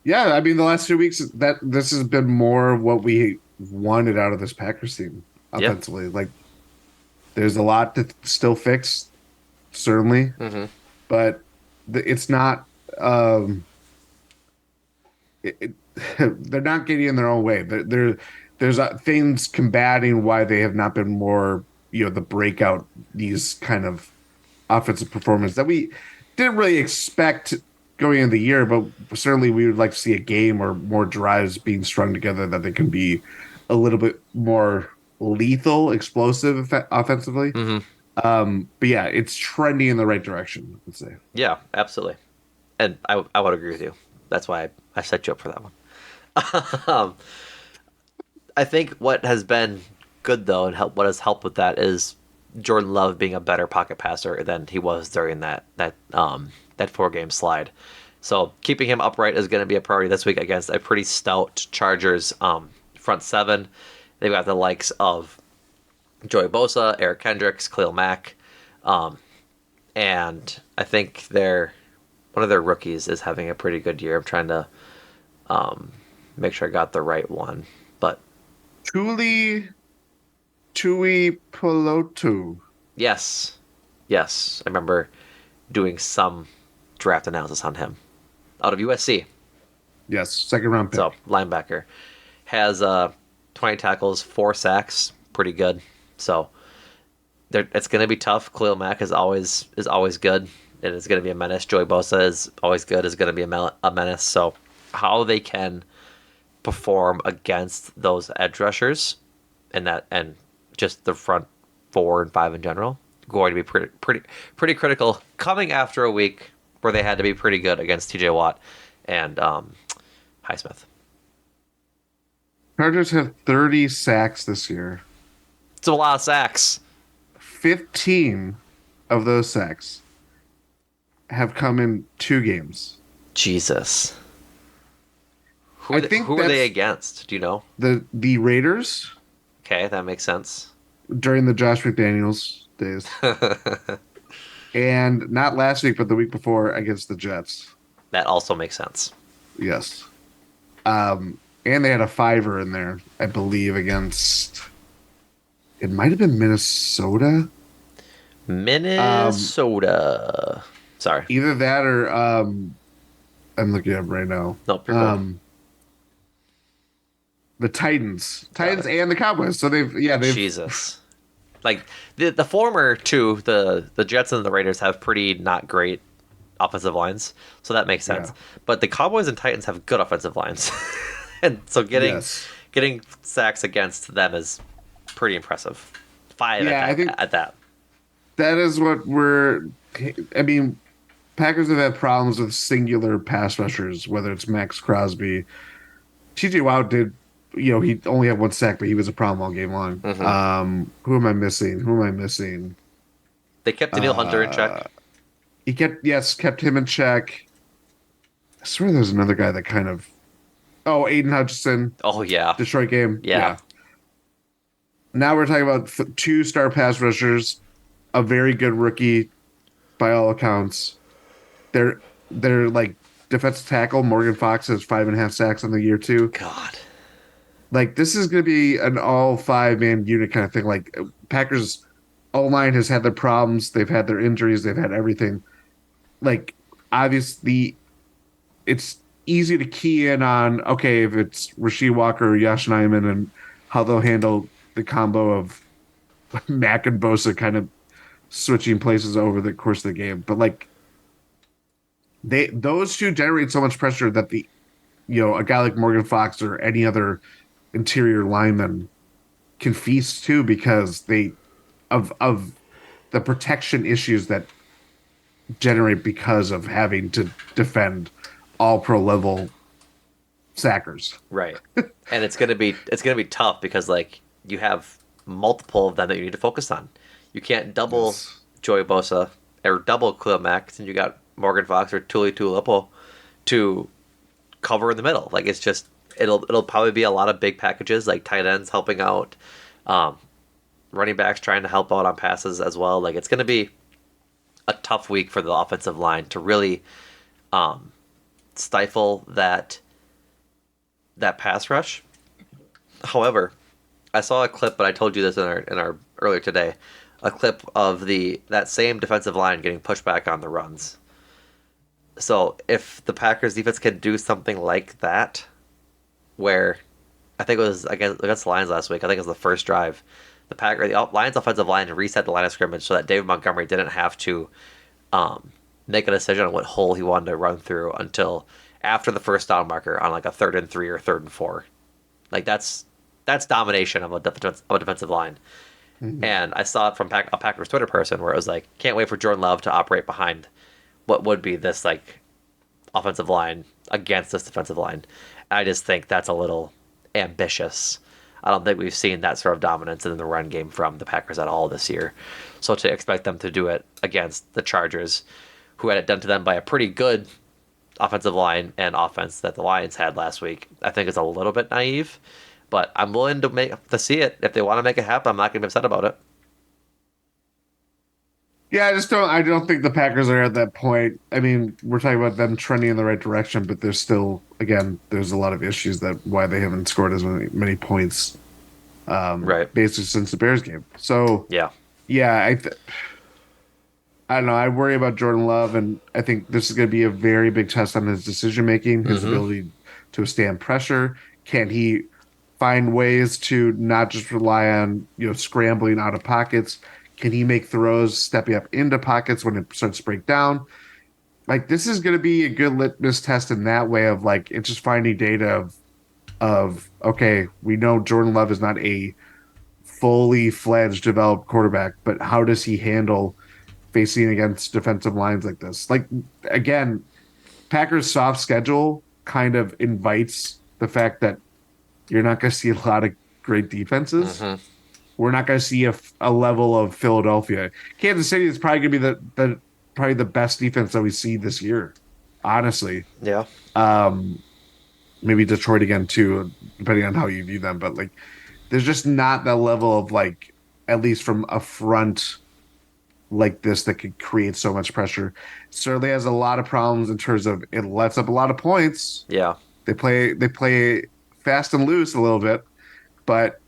Yeah, I mean the last 2 weeks that this has been more what we wanted out of this Packers team Yeah. offensively. Like there's a lot to still fix, certainly, Mm-hmm. but it's not. It, it- they're not getting in their own way. There's things combating why they have not been more, the breakout these kind of offensive performance that we didn't really expect going into the year, but certainly we would like to see a game or more drives being strung together that they can be a little bit more lethal, explosive offensively. Mm-hmm. But yeah, it's trending in the right direction, I'd say. Yeah, absolutely. And I would agree with you. That's why I set you up for that one. I think what has been good though, and what has helped with that is Jordan Love being a better pocket passer than he was during that 4-game slide. So keeping him upright is going to be a priority this week against a pretty stout Chargers front seven. They've got the likes of Joey Bosa, Eric Kendricks, Khalil Mack, and I think one of their rookies is having a pretty good year. I'm trying to make sure I got the right one, but Tui Pelotu. yes, I remember doing some draft analysis on him out of USC. Yes, second round pick. So linebacker has 20 tackles, 4 sacks, pretty good. So it's going to be tough. Khalil Mack is always good. It is going to be a menace. Joey Bosa is always good. Is going to be a menace. So how they can perform against those edge rushers and just the front 4 and 5 in general going to be pretty critical. Coming after a week where they had to be pretty good against T.J. Watt and Highsmith. Chargers have 30 sacks this year. It's a lot of sacks. 15 of those sacks have come in 2 games. Jesus. Who are they against? Do you know? The Raiders. Okay, that makes sense. During the Josh McDaniels days. And not last week, but the week before against the Jets. That also makes sense. Yes. And they had a 5er in there, I believe, against... It might have been Minnesota. Sorry. Either that or... I'm looking up right now. Nope, you're good. The Titans and the Cowboys. So they've Jesus. Like the former two, the Jets and the Raiders have pretty not great offensive lines, so that makes sense. Yeah. But the Cowboys and Titans have good offensive lines, and so getting sacks against them is pretty impressive. 5 I think at that. That is what Packers have had problems with singular pass rushers, whether it's Max Crosby. T.J. Watt did, he only had 1 sack, but he was a problem all game long. Mm-hmm. Who am I missing? They kept Daniil Hunter in check. He kept him in check. I swear there's another guy that kind of... Oh, Aiden Hutchinson. Oh, yeah. Detroit game. Yeah. Now we're talking about 2 star pass rushers, a very good rookie by all accounts. They're like defensive tackle. Morgan Fox has 5.5 sacks on the year too. God. Like this is going to be an all 5-man unit kind of thing. Like Packers O-line has had their problems. They've had their injuries. They've had everything. Like obviously it's easy to key in on, okay, if it's Rasheed Walker or Yosh Nijman and how they'll handle the combo of Mack and Bosa kind of switching places over the course of the game. But like those two generate so much pressure that a guy like Morgan Fox or any other interior lineman can feast too, because of the protection issues that generate because of having to defend all pro level sackers. Right. And it's gonna be tough because like you have multiple of them that you need to focus on. You can't double Joey Bosa or double Khalil Mack since you got Morgan Fox or Tuli Tuilapo to cover in the middle. Like it's just it'll probably be a lot of big packages like tight ends helping out, running backs trying to help out on passes as well. Like it's gonna be a tough week for the offensive line to really stifle that pass rush. However, I saw a clip, but I told you this in our earlier today, a clip of that same defensive line getting pushed back on the runs. So if the Packers defense can do something like that, where I think it was against the Lions last week, I think it was the first drive, the Lions offensive line reset the line of scrimmage so that David Montgomery didn't have to make a decision on what hole he wanted to run through until after the first down marker on like a 3rd and 3 or 3rd and 4. Like that's domination of a defensive line. Mm-hmm. And I saw it from a Packers Twitter person where it was like, can't wait for Jordan Love to operate behind what would be this like offensive line against this defensive line. I just think that's a little ambitious. I don't think we've seen that sort of dominance in the run game from the Packers at all this year. So to expect them to do it against the Chargers, who had it done to them by a pretty good offensive line and offense that the Lions had last week, I think is a little bit naive. But I'm willing to see it. If they want to make it happen, I'm not going to be upset about it. Yeah, I don't think the Packers are at that point. I mean, we're talking about them trending in the right direction, but there's still, again, there's a lot of issues that why they haven't scored as many points, Right. basically since the Bears game. So Yeah. yeah, I don't know. I worry about Jordan Love, and I think this is going to be a very big test on his decision making, his Mm-hmm. ability to withstand pressure. Can he find ways to not just rely on scrambling out of pockets? Can he make throws stepping up into pockets when it starts to break down? Like this is going to be a good litmus test in that way of like it's just finding data of okay, we know Jordan Love is not a fully fledged developed quarterback, but how does he handle facing against defensive lines like this? Like again, Packers' soft schedule kind of invites the fact that you're not going to see a lot of great defenses. Mm-hmm. We're not going to see a level of Philadelphia. Kansas City is probably going to be the probably the best defense that we see this year. Honestly, Yeah. maybe Detroit again too, depending on how you view them. But like, there's just not that level of like, at least from a front like this that could create so much pressure. Certainly has a lot of problems in terms of it lets up a lot of points. Yeah. They play fast and loose a little bit, but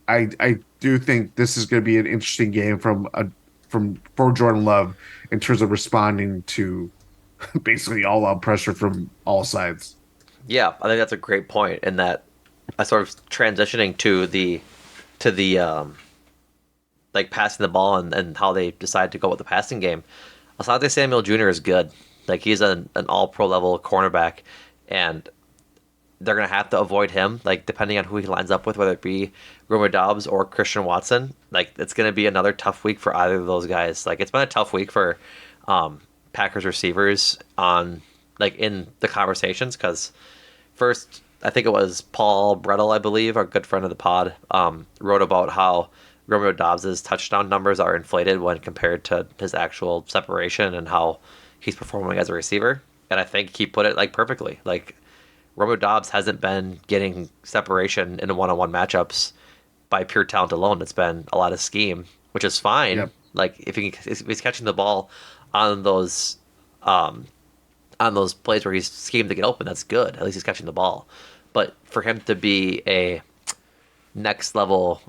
I do think this is going to be an interesting game for Jordan Love in terms of responding to basically all out pressure from all sides. Yeah. I think that's a great point. In that, I sort of transitioning to the like passing the ball and how they decide to go with the passing game. Asante Samuel Jr. is good. Like he's an all pro level cornerback, and they're gonna have to avoid him. Like depending on who he lines up with, whether it be Romeo Dobbs or Christian Watson, like it's gonna be another tough week for either of those guys. Like it's been a tough week for Packers receivers on like in the conversations because first I think it was Paul Brettel, I believe, our good friend of the pod, wrote about how Romeo Dobbs's touchdown numbers are inflated when compared to his actual separation and how he's performing as a receiver. And I think he put it like perfectly. Like Romeo Dobbs hasn't been getting separation in one-on-one matchups by pure talent alone. It's been a lot of scheme, which is fine. Yep. Like if he's catching the ball on those plays where he's schemed to get open, that's good. At least he's catching the ball. But for him to be a next level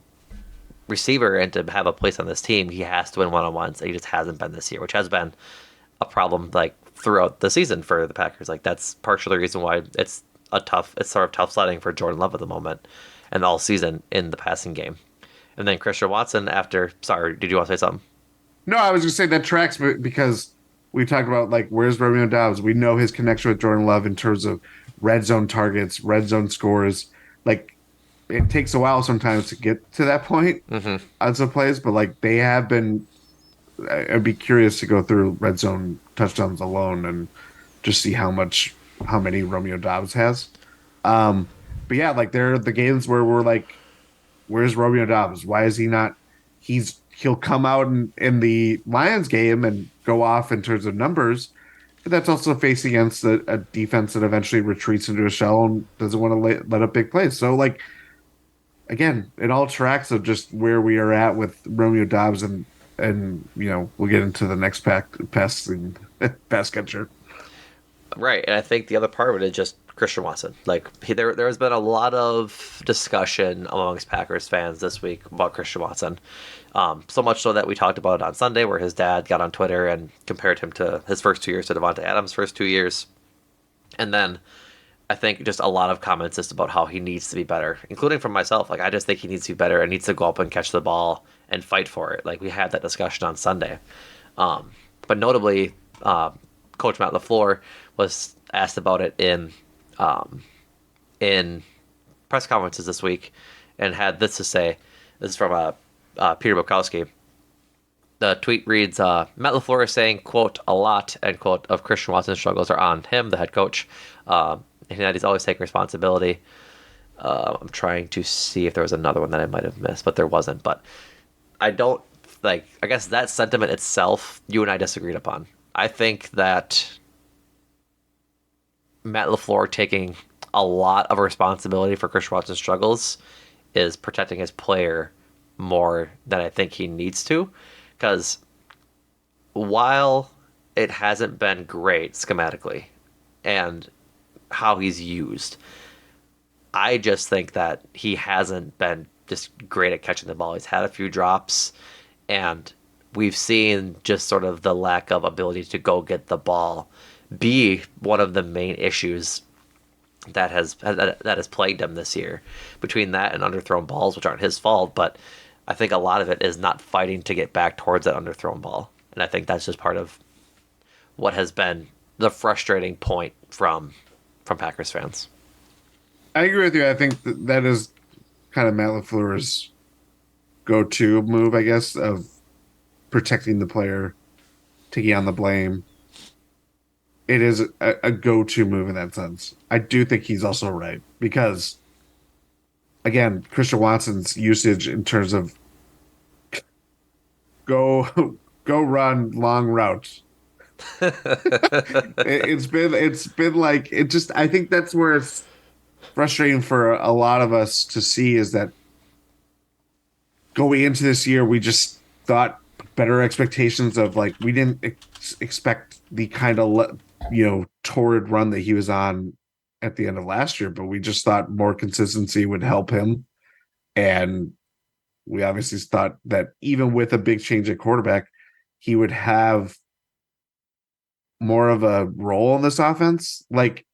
receiver and to have a place on this team, he has to win one-on-ones. And he just hasn't been this year, which has been a problem like throughout the season for the Packers. Like that's partially the reason why it's sort of tough sledding for Jordan Love at the moment and all season in the passing game. And then Christian Watson sorry, did you want to say something? No, I was going to say that tracks because we talked about like where's Romeo Dobbs. We know his connection with Jordan Love in terms of red zone targets, red zone scores. Like it takes a while sometimes to get to that point on some plays, but like they have been. I'd be curious to go through red zone touchdowns alone and just see how many Romeo Dobbs has. But yeah, like there are the games where we're like, where's Romeo Dobbs? Why is he not? He'll come out in the Lions game and go off in terms of numbers, but that's also facing against a defense that eventually retreats into a shell and doesn't want to let up big plays. So like, again, it all tracks of just where we are at with Romeo Dobbs and we'll get into the next pass catcher. Right, and I think the other part of it is just Christian Watson. Like there has been a lot of discussion amongst Packers fans this week about Christian Watson. So much so that we talked about it on Sunday, where his dad got on Twitter and compared him to his first 2 years to Devontae Adams' first 2 years, and then I think just a lot of comments just about how he needs to be better, including from myself. Like I just think he needs to be better and needs to go up and catch the ball and fight for it. Like we had that discussion on Sunday, but notably, Coach Matt LaFleur was asked about it in press conferences this week, and had this to say. This is from Peter Bukowski. The tweet reads, Matt LaFleur is saying, quote, a lot, end quote, of Christian Watson's struggles are on him, the head coach, and that he's always taking responsibility. I'm trying to see if there was another one that I might have missed, but there wasn't. But I guess that sentiment itself, you and I disagreed upon. I think that Matt LaFleur taking a lot of responsibility for Christian Watson's struggles is protecting his player more than I think he needs to. Because while it hasn't been great schematically and how he's used, I just think that he hasn't been just great at catching the ball. He's had a few drops, and we've seen just sort of the lack of ability to go get the ball be one of the main issues that has plagued him this year. Between that and underthrown balls, which aren't his fault, but I think a lot of it is not fighting to get back towards that underthrown ball, and I think that's just part of what has been the frustrating point from Packers fans. I agree with you. I think that is kind of Matt LaFleur's go-to move, I guess, of protecting the player, taking on the blame. It is a go-to move in that sense. I do think he's also right because, again, Christian Watson's usage in terms of go go run long routes. It's been like it just. I think that's where it's frustrating for a lot of us to see is that going into this year, we just thought better expectations of like we didn't expect the kind of torrid run that he was on at the end of last year, but we just thought more consistency would help him, and we obviously thought that even with a big change at quarterback, he would have more of a role in this offense. Like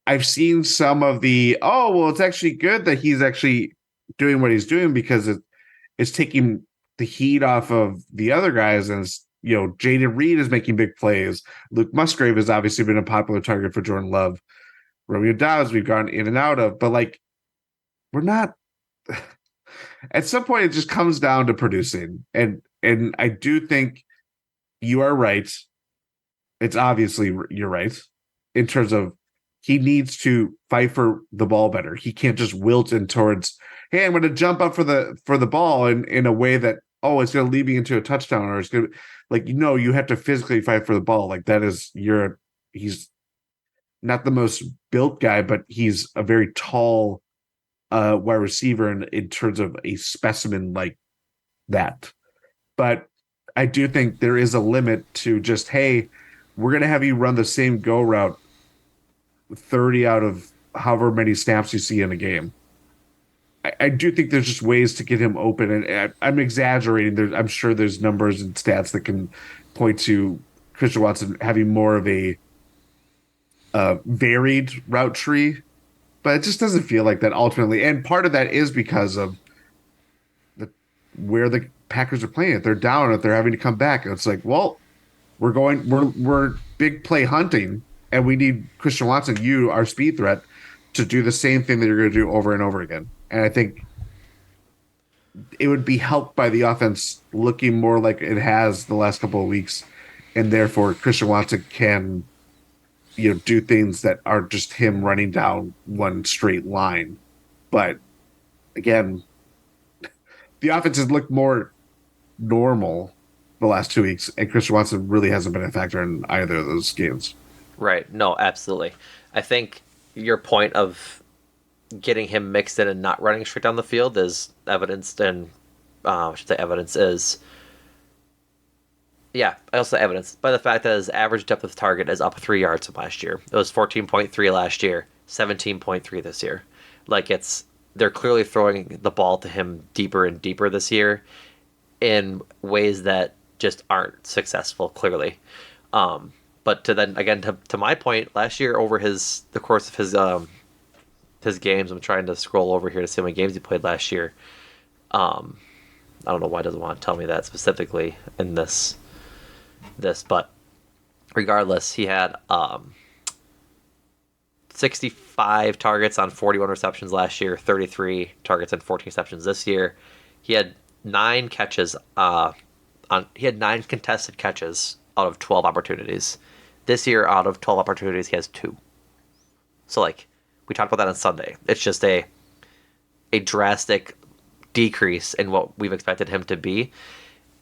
I've seen some of the it's actually good that he's actually doing what he's doing because it's taking the heat off of the other guys. And Jaden Reed is making big plays. Luke Musgrave has obviously been a popular target for Jordan Love. Romeo Dobbs we've gone in and out of, but like we're not. At some point, it just comes down to producing, and I do think you are right. It's obviously you're right in terms of he needs to fight for the ball better. He can't just wilt in towards, hey, I'm going to jump up for the ball in a way that it's going to lead me into a touchdown, or it's going to you have to physically fight for the ball. Like that is he's not the most built guy, but he's a very tall wide receiver in terms of a specimen like that. But I do think there is a limit to just, hey, we're going to have you run the same go route 30 out of however many snaps you see in a game. I do think there's just ways to get him open, and I'm exaggerating. I'm sure there's numbers and stats that can point to Christian Watson having more of a varied route tree, but it just doesn't feel like that ultimately. And part of that is because of where the Packers are playing. If they're down, if they're having to come back, it's like, well, we're big play hunting, and we need Christian Watson, our speed threat, to do the same thing that you're going to do over and over again. And I think it would be helped by the offense looking more like it has the last couple of weeks, and therefore Christian Watson can, do things that are just him running down one straight line. But again, the offense has looked more normal the last 2 weeks, and Christian Watson really hasn't been a factor in either of those games. Right. No, absolutely. I think your point of getting him mixed in and not running straight down the field is evidenced in, I should say evidence is, yeah, I also evidence by the fact that his average depth of target is up 3 yards from last year. It was 14.3 last year, 17.3 this year. Like they're clearly throwing the ball to him deeper and deeper this year in ways that just aren't successful, clearly. But to my point, last year over the course of his games, I'm trying to scroll over here to see how many games he played last year. I don't know why it doesn't want to tell me that specifically in this, but regardless, he had 65 targets on 41 receptions last year, 33 targets and 14 receptions this year. He had 9 catches he had 9 contested catches out of 12 opportunities. This year, out of 12 opportunities, he has 2. So, we talked about that on Sunday. It's just a drastic decrease in what we've expected him to be.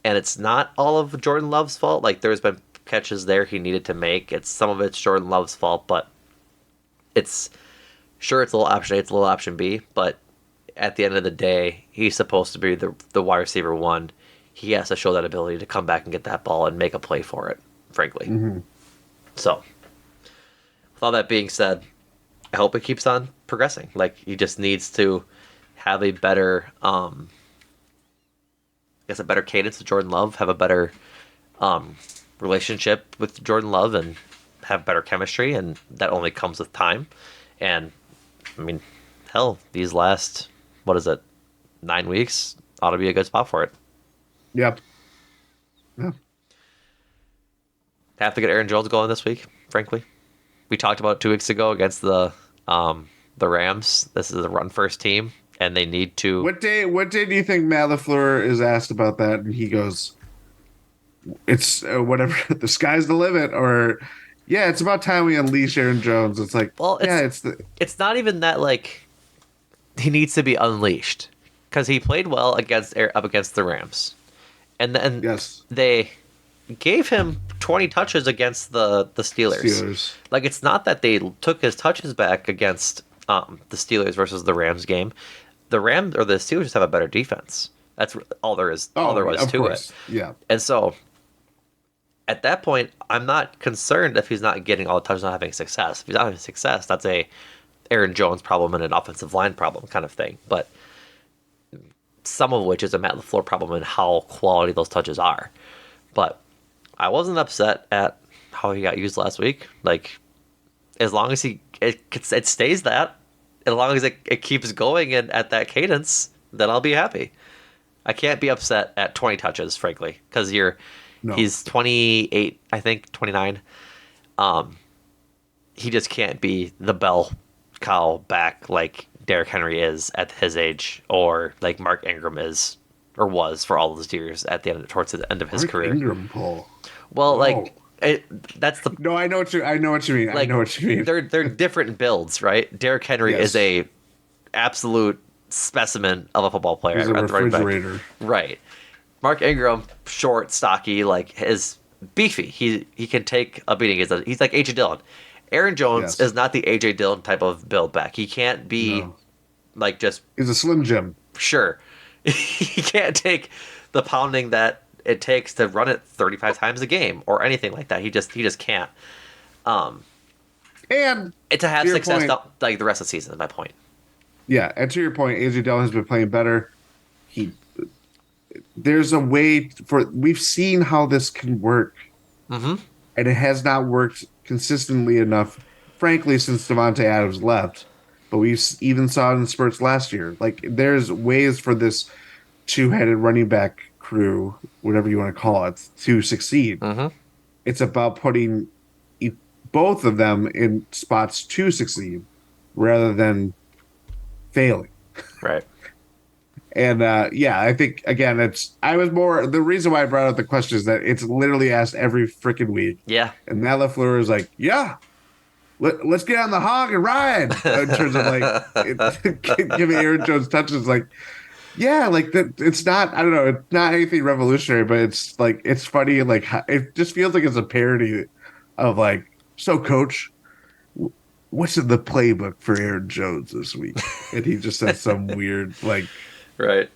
And it's not all of Jordan Love's fault. There's been catches there he needed to make. Some of it's Jordan Love's fault, but it's sure it's a little option A, it's a little option B, but at the end of the day, he's supposed to be the wide receiver one. He has to show that ability to come back and get that ball and make a play for it, frankly. Mm-hmm. So, with all that being said, I hope it keeps on progressing. Like, he just needs to have a better, I guess, a better cadence with Jordan Love, have a better relationship with Jordan Love, and have better chemistry, and that only comes with time. And, I mean, hell, these last, 9 weeks ought to be a good spot for it. Yep. Yeah. Have to get Aaron Jones going this week, frankly. We talked about it 2 weeks ago against the Rams. This is a run first team, and they need to. What day do you think Matt LaFleur is asked about that, and he goes, "It's whatever. The sky's the limit," or yeah, it's about time we unleash Aaron Jones. It's like, well, it's not even that like he needs to be unleashed, because he played well up against the Rams, and then yes, they gave him 20 touches against the Steelers. Like, it's not that they took his touches back against the Steelers versus the Rams game. The Rams or the Steelers just have a better defense. That's all there is. All there was to course. it. Yeah. And so, at that point, I'm not concerned if he's not getting all the touches, not having success. If he's not having success, that's a Aaron Jones problem and an offensive line problem kind of thing. But some of which is a Matt LaFleur problem in how quality those touches are. But I wasn't upset at how he got used last week. Like, as long as it stays that, as long as it keeps going and at that cadence, then I'll be happy. I can't be upset at 20 touches, frankly, because he's 28, I think, 29. He just can't be the bell cow back like Derrick Henry is at his age, or like Mark Ingram is or was for all those years towards the end of his career. Ingram, Paul. Well, like that's the no. I know what you mean. Like, I know what you mean. They're different builds, right? Derrick Henry is a absolute specimen of a football player. He's a refrigerator, right? Mark Ingram, short, stocky, like is beefy. He can take a beating. He's like AJ Dillon. Aaron Jones is not the AJ Dillon type of build back. He can't be like just. He's a Slim Jim. Sure, he can't take the pounding that it takes to run it 35 times a game or anything like that. He just can't. And to have success like the rest of the season is my point. Yeah, and to your point, AJ Dillon has been playing better. There's a way we've seen how this can work, and it has not worked consistently enough, frankly, since Devontae Adams left. But we even saw it in spurts last year. Like, there's ways for this two-headed running back crew, whatever you want to call it, to succeed. It's about putting both of them in spots to succeed rather than failing. Right. And I think again, the reason why I brought up the question is that it's literally asked every freaking week. Yeah. And Matt LaFleur is like, yeah, let's get on the hog and ride. In terms of like giving Aaron Jones touches, like, yeah, like that. It's not. I don't know. It's not anything revolutionary, but it's like it's funny. Like, it just feels like it's a parody of like, so coach, what's in the playbook for Aaron Jones this week? And he just says some weird like. Right.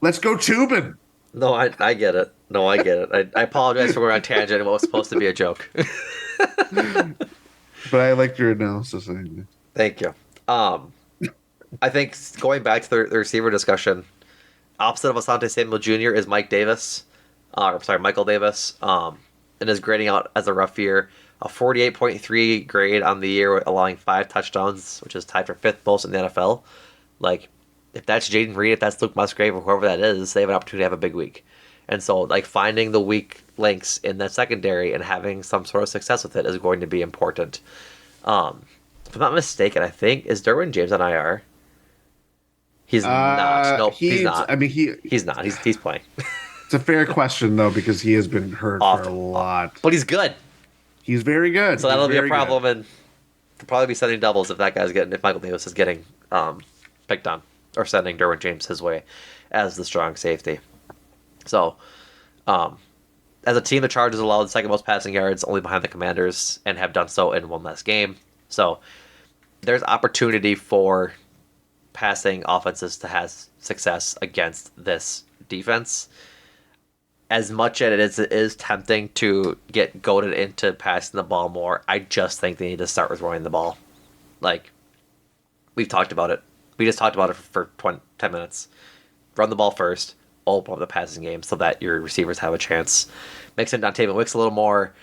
Let's go tubing. No, I get it. No, I get it. I apologize for going on tangent and what was supposed to be a joke. But I liked your analysis. Thank you. I think going back to the receiver discussion, opposite of Asante Samuel Jr. is Michael Davis. And is grading out as a rough year. A 48.3 grade on the year, allowing 5 touchdowns, which is tied for 5th most in the NFL. Like, if that's Jaden Reed, if that's Luke Musgrave, or whoever that is, they have an opportunity to have a big week. And so, like, finding the weak links in that secondary and having some sort of success with it is going to be important. If I'm not mistaken, I think, is Derwin James on IR? He's not. Nope, he's not. I mean, he's not. He's playing. It's a fair question, though, because he has been hurt for a lot. But he's good. He's very good. So that'll be a problem, and they'll probably be sending doubles if Michael Davis is getting picked on, or sending Derwin James his way as the strong safety. So, as a team, the Chargers allowed the second most passing yards, only behind the Commanders, and have done so in one less game. So, there's opportunity for passing offenses to have success against this defense. As much as it is tempting to get goaded into passing the ball more, I just think they need to start with throwing the ball. Like, we've talked about it. We just talked about it for 10 minutes. Run the ball first, open up the passing game so that your receivers have a chance. Mix in Dontayvon Wicks a little more.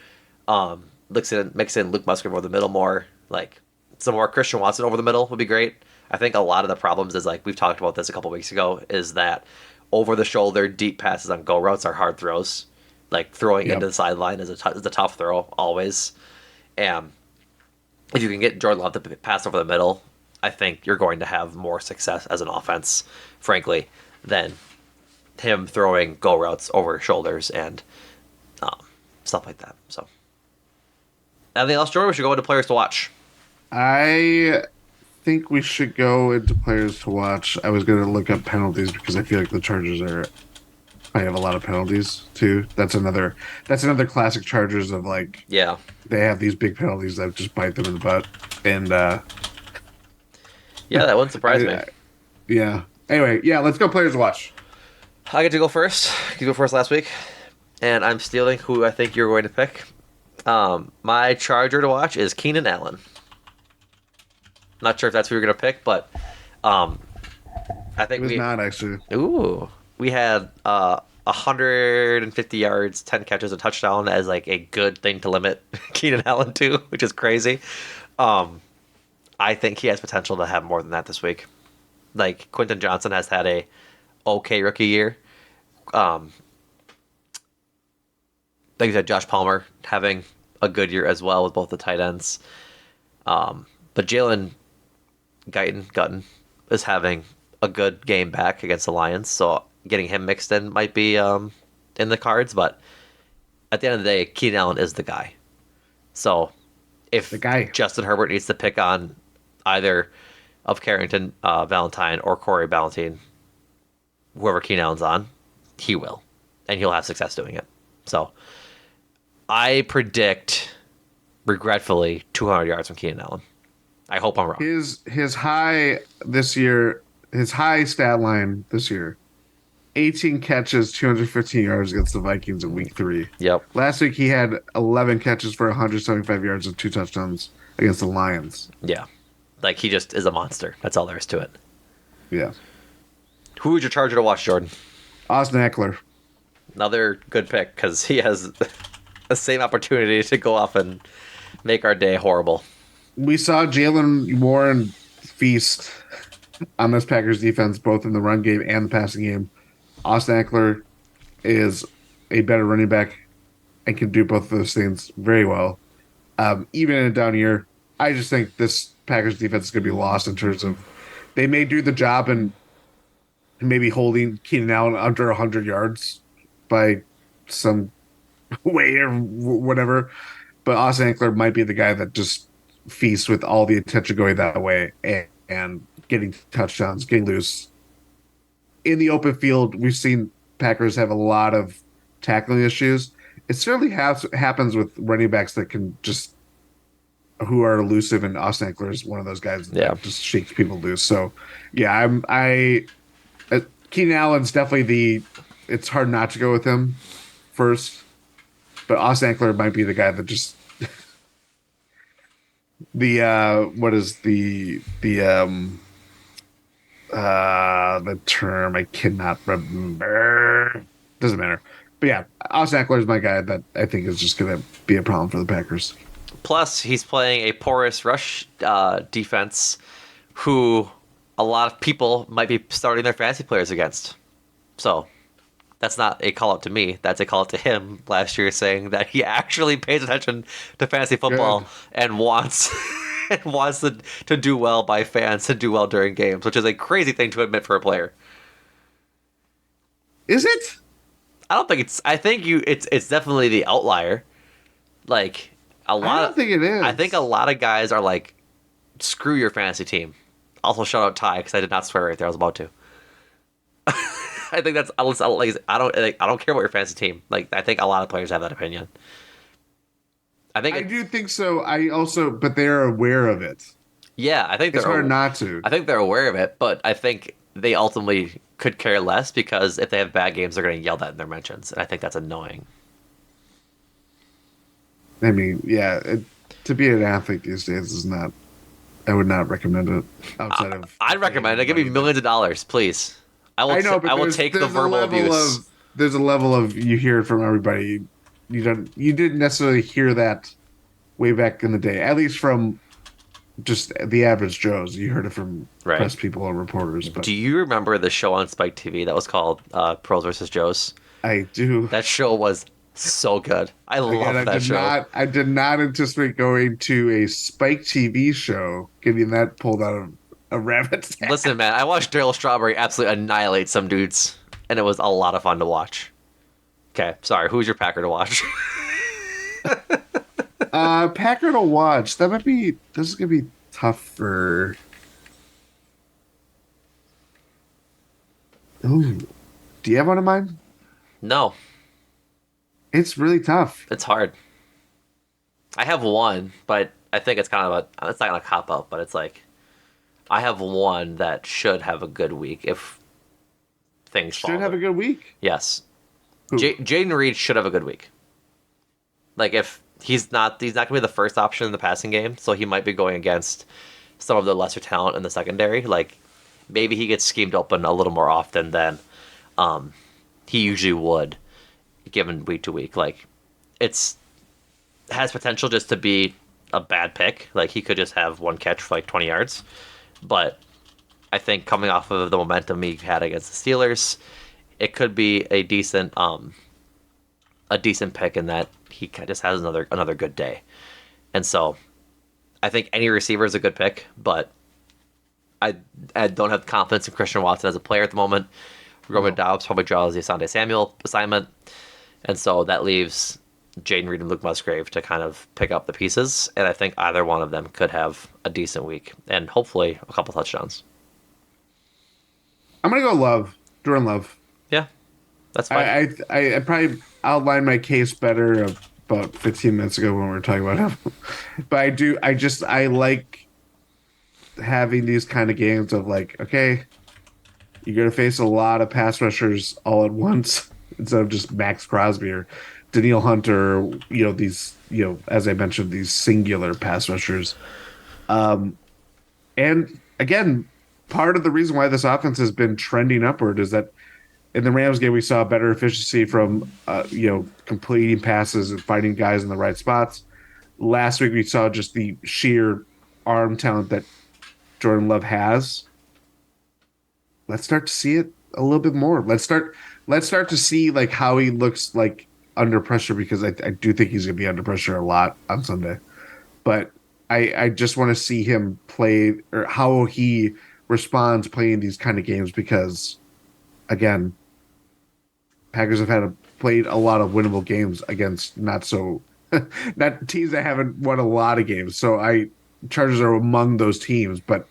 Mix in Luke Musgrave over the middle more. Like, some more Christian Watson over the middle would be great. I think a lot of the problems is, like, we've talked about this a couple weeks ago, is that over the shoulder, deep passes on go routes are hard throws. Like, throwing into the sideline is a tough throw, always. And if you can get Jordan Love to pass over the middle, I think you're going to have more success as an offense, frankly, than him throwing go routes over shoulders and stuff like that. So, anything else, Jordan? We should go into players to watch. I think we should go into players to watch. I was going to look up penalties because I feel like the Chargers I have a lot of penalties too. That's another classic Chargers of, like, Yeah. they have these big penalties that just bite them in the butt. And Yeah, that wouldn't surprise me. Yeah. Anyway, yeah, let's go players to watch. I get to go first. You go first last week, and I'm stealing who I think you're going to pick. My Charger to watch is Keenan Allen. Not sure if that's who you're going to pick, but I think It was not actually. Ooh, we had 150 yards, 10 catches, a touchdown as, like, a good thing to limit Keenan Allen to, which is crazy. I think he has potential to have more than that this week. Like, Quentin Johnson has had a okay rookie year. Like you said, Josh Palmer having a good year as well with both the tight ends. But Jalen Guyton is having a good game back against the Lions, so getting him mixed in might be in the cards. But at the end of the day, Keenan Allen is the guy. So if Justin Herbert needs to pick on either of Carrington Valentine or Corey Ballentine, whoever Keenan Allen's on, he will. And he'll have success doing it. So I predict, regretfully, 200 yards from Keenan Allen. I hope I'm wrong. His high stat line this year, 18 catches, 215 yards against the Vikings in week 3. Yep. Last week he had 11 catches for 175 yards and 2 touchdowns against the Lions. Yeah. Like, he just is a monster. That's all there is to it. Yeah. Who would your Charger to watch, Jordan? Austin Ekeler. Another good pick, because he has the same opportunity to go off and make our day horrible. We saw Jalen Warren feast on this Packers defense, both in the run game and the passing game. Austin Ekeler is a better running back and can do both of those things very well. Even in a down year, I just think this Packers defense is going to be lost in terms of they may do the job and maybe holding Keenan Allen under 100 yards by some way or whatever. But Austin Ekeler might be the guy that just feasts with all the attention going that way and getting touchdowns, getting loose. In the open field, we've seen Packers have a lot of tackling issues. It certainly happens with running backs that can just who are elusive, and Austin Ekeler is one of those guys that just shakes people loose. So, yeah, Keenan Allen's definitely it's hard not to go with him first, but Austin Ekeler might be the guy that just the term I cannot remember. Doesn't matter. But yeah, Austin Ekeler is my guy that I think is just going to be a problem for the Packers. Plus, he's playing a porous rush defense who a lot of people might be starting their fantasy players against. So that's not a call out to me. That's a call out to him last year, saying that he actually pays attention to fantasy football and wants to do well by fans, to do well during games, which is a crazy thing to admit for a player. Is it? I don't think it's. I think it's definitely the outlier. Like a lot. I don't think it is. I think a lot of guys are like, screw your fantasy team. Also, shout out Ty, because I did not swear right there. I was about to. I think that's. I don't care about your fantasy team. Like, I think a lot of players have that opinion. I do think so. But they are aware of it. Yeah, I think It's hard not to. I think they're aware of it, but I think they ultimately could care less because if they have bad games, they're going to yell that in their mentions, and I think that's annoying. I mean, yeah, to be an athlete these days is not. I would not recommend it outside of I'd recommend it. Give me money. millions of dollars, please. I know, but I will take the verbal abuse. there's a level of you hear it from everybody. You didn't necessarily hear that way back in the day, at least from just the average Joes. You heard it from Right. press people or reporters. But Do you remember the show on Spike TV that was called Pros versus Joes? I do. That show was so good. I Again, love that show. I did not anticipate going to a Spike TV show, getting that pulled out of a rabbit's ass. Listen, man, I watched Daryl Strawberry absolutely annihilate some dudes, and it was a lot of fun to watch. Okay, sorry. Who's your Packer to watch? Packer to watch. This is gonna be tough for. Ooh, do you have one in mind? No, It's really tough. it's hard. I have one, but I think it's kind of it's not gonna cop out, but it's like I have one that should have a good week if things Should have a good week. Yes. Who? Jaden Reed should have a good week. Like if he's not gonna be the first option in the passing game, so he might be going against some of the lesser talent in the secondary. Like maybe he gets schemed open a little more often than he usually would, given week to week. Like it's has potential just to be a bad pick. Like he could just have one catch for like 20 yards. But I think coming off of the momentum he had against the Steelers, it could be a decent pick in that he just has another good day. And so I think any receiver is a good pick, but I don't have confidence in Christian Watson as a player at the moment. Roman Dobbs probably draws the Asante Samuel assignment. And so that leaves Jaden Reed and Luke Musgrave to kind of pick up the pieces. And I think either one of them could have a decent week and hopefully a couple touchdowns. I'm gonna go Love, Jordan Love. Yeah, that's fine. I probably outlined my case better about 15 minutes ago when we were talking about him. But I like having these kind of games of like, okay, you're going to face a lot of pass rushers all at once instead of just Max Crosby or Daniil Hunter, these, as I mentioned, these singular pass rushers. And again, part of the reason why this offense has been trending upward is that in the Rams game, we saw better efficiency from, completing passes and finding guys in the right spots. Last week, we saw just the sheer arm talent that Jordan Love has. Let's start to see it a little bit more. Let's start to see like how he looks like under pressure, because I do think he's going to be under pressure a lot on Sunday. But I just want to see him play, or how he responds playing these kind of games, because again, Packers have played a lot of winnable games against not teams that haven't won a lot of games. So Chargers are among those teams, but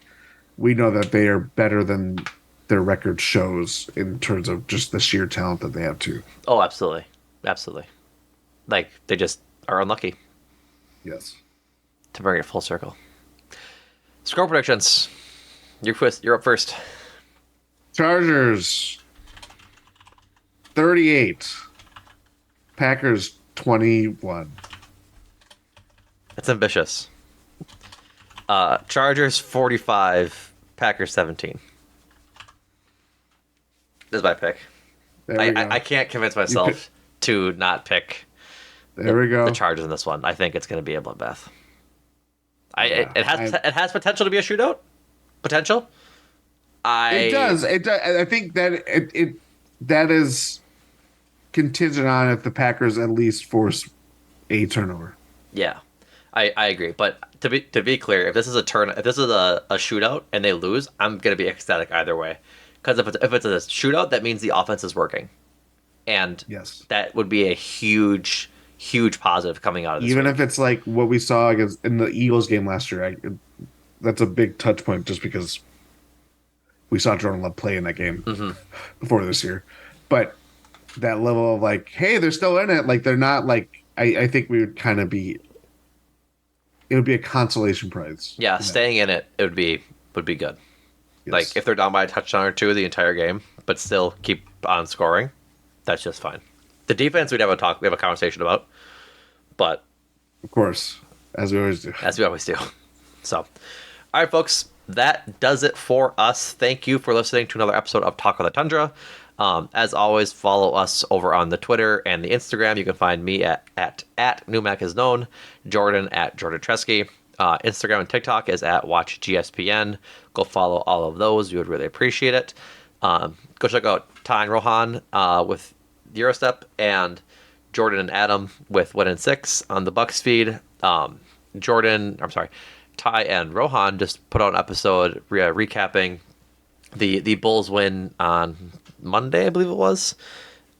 we know that they are better than their record shows in terms of just the sheer talent that they have too. Oh, absolutely. Absolutely. Like they just are unlucky. Yes. To bring it full circle. Score predictions. You're up first. Chargers 38. Packers 21. That's ambitious. Chargers 45, Packers 17. This is my pick. I can't convince myself to not pick the Chargers in this one. I think it's going to be a bloodbath. It has potential to be a shootout. Potential. It does. I think that that is contingent on if the Packers at least force a turnover. Yeah, I agree. But to be clear, if this is a shootout and they lose, I'm gonna be ecstatic either way. Because if it's a shootout, that means the offense is working, and yes, that would be a huge positive coming out of this. Even week. If it's like what we saw in the Eagles game last year, that's a big touch point just because we saw Jordan Love play in that game before this year. But that level of like, hey, they're still in it. Like they're not like. I think we would kind of be it would be a consolation prize. Yeah, staying in it would be good. Yes. Like if they're down by a touchdown or two the entire game, but still keep on scoring, that's just fine. The defense we have a conversation about, but of course, as we always do. As we always do. So, all right, folks, that does it for us. Thank you for listening to another episode of Talk of the Tundra. As always, follow us over on the Twitter and the Instagram. You can find me at Numac is known, Jordan at Jordan Tresky. Instagram and TikTok is at WatchGSPN. Go follow all of those. We would really appreciate it. Go check out Ty and Rohan with Eurostep and Jordan and Adam with 1 and 6 on the Bucks feed. Ty and Rohan just put out an episode recapping the Bulls win on Monday, I believe it was.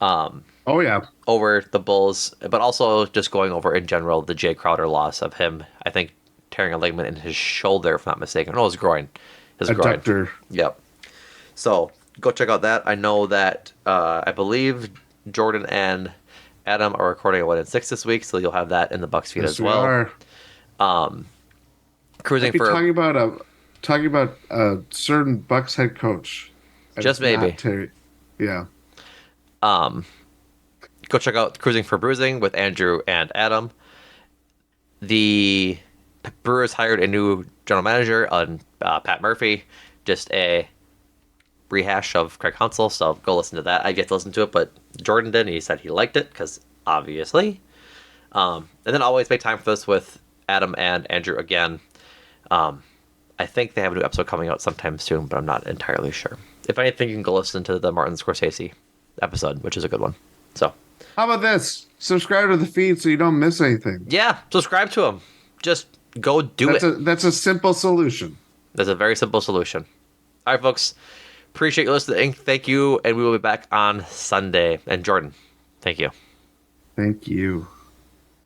Oh yeah, over the Bulls, but also just going over in general the Jay Crowder loss of him, I think, tearing a ligament in his shoulder, if I'm not mistaken. No, his groin. Adductor. Yep. So go check out that. I know that I believe Jordan and Adam are recording at 1 and 6 this week, so you'll have that in the Bucks feed as well. We are. Cruising for talking about a certain Bucks head coach. Just maybe. Yeah. Go check out Cruising for Bruising with Andrew and Adam. The Brewers hired a new general manager, Pat Murphy. Just a rehash of Craig Hunsell, so go listen to that. I get to listen to it, but Jordan did, and he said he liked it, because obviously. And then always make time for this with Adam and Andrew again. I think they have a new episode coming out sometime soon, but I'm not entirely sure. If anything, you can go listen to the Martin Scorsese episode, which is a good one. So, how about this? Subscribe to the feed so you don't miss anything. Yeah, subscribe to them. Just go do it. That's a simple solution. That's a very simple solution. All right, folks. Appreciate you listening. Thank you, and we will be back on Sunday. And Jordan, thank you. Thank you.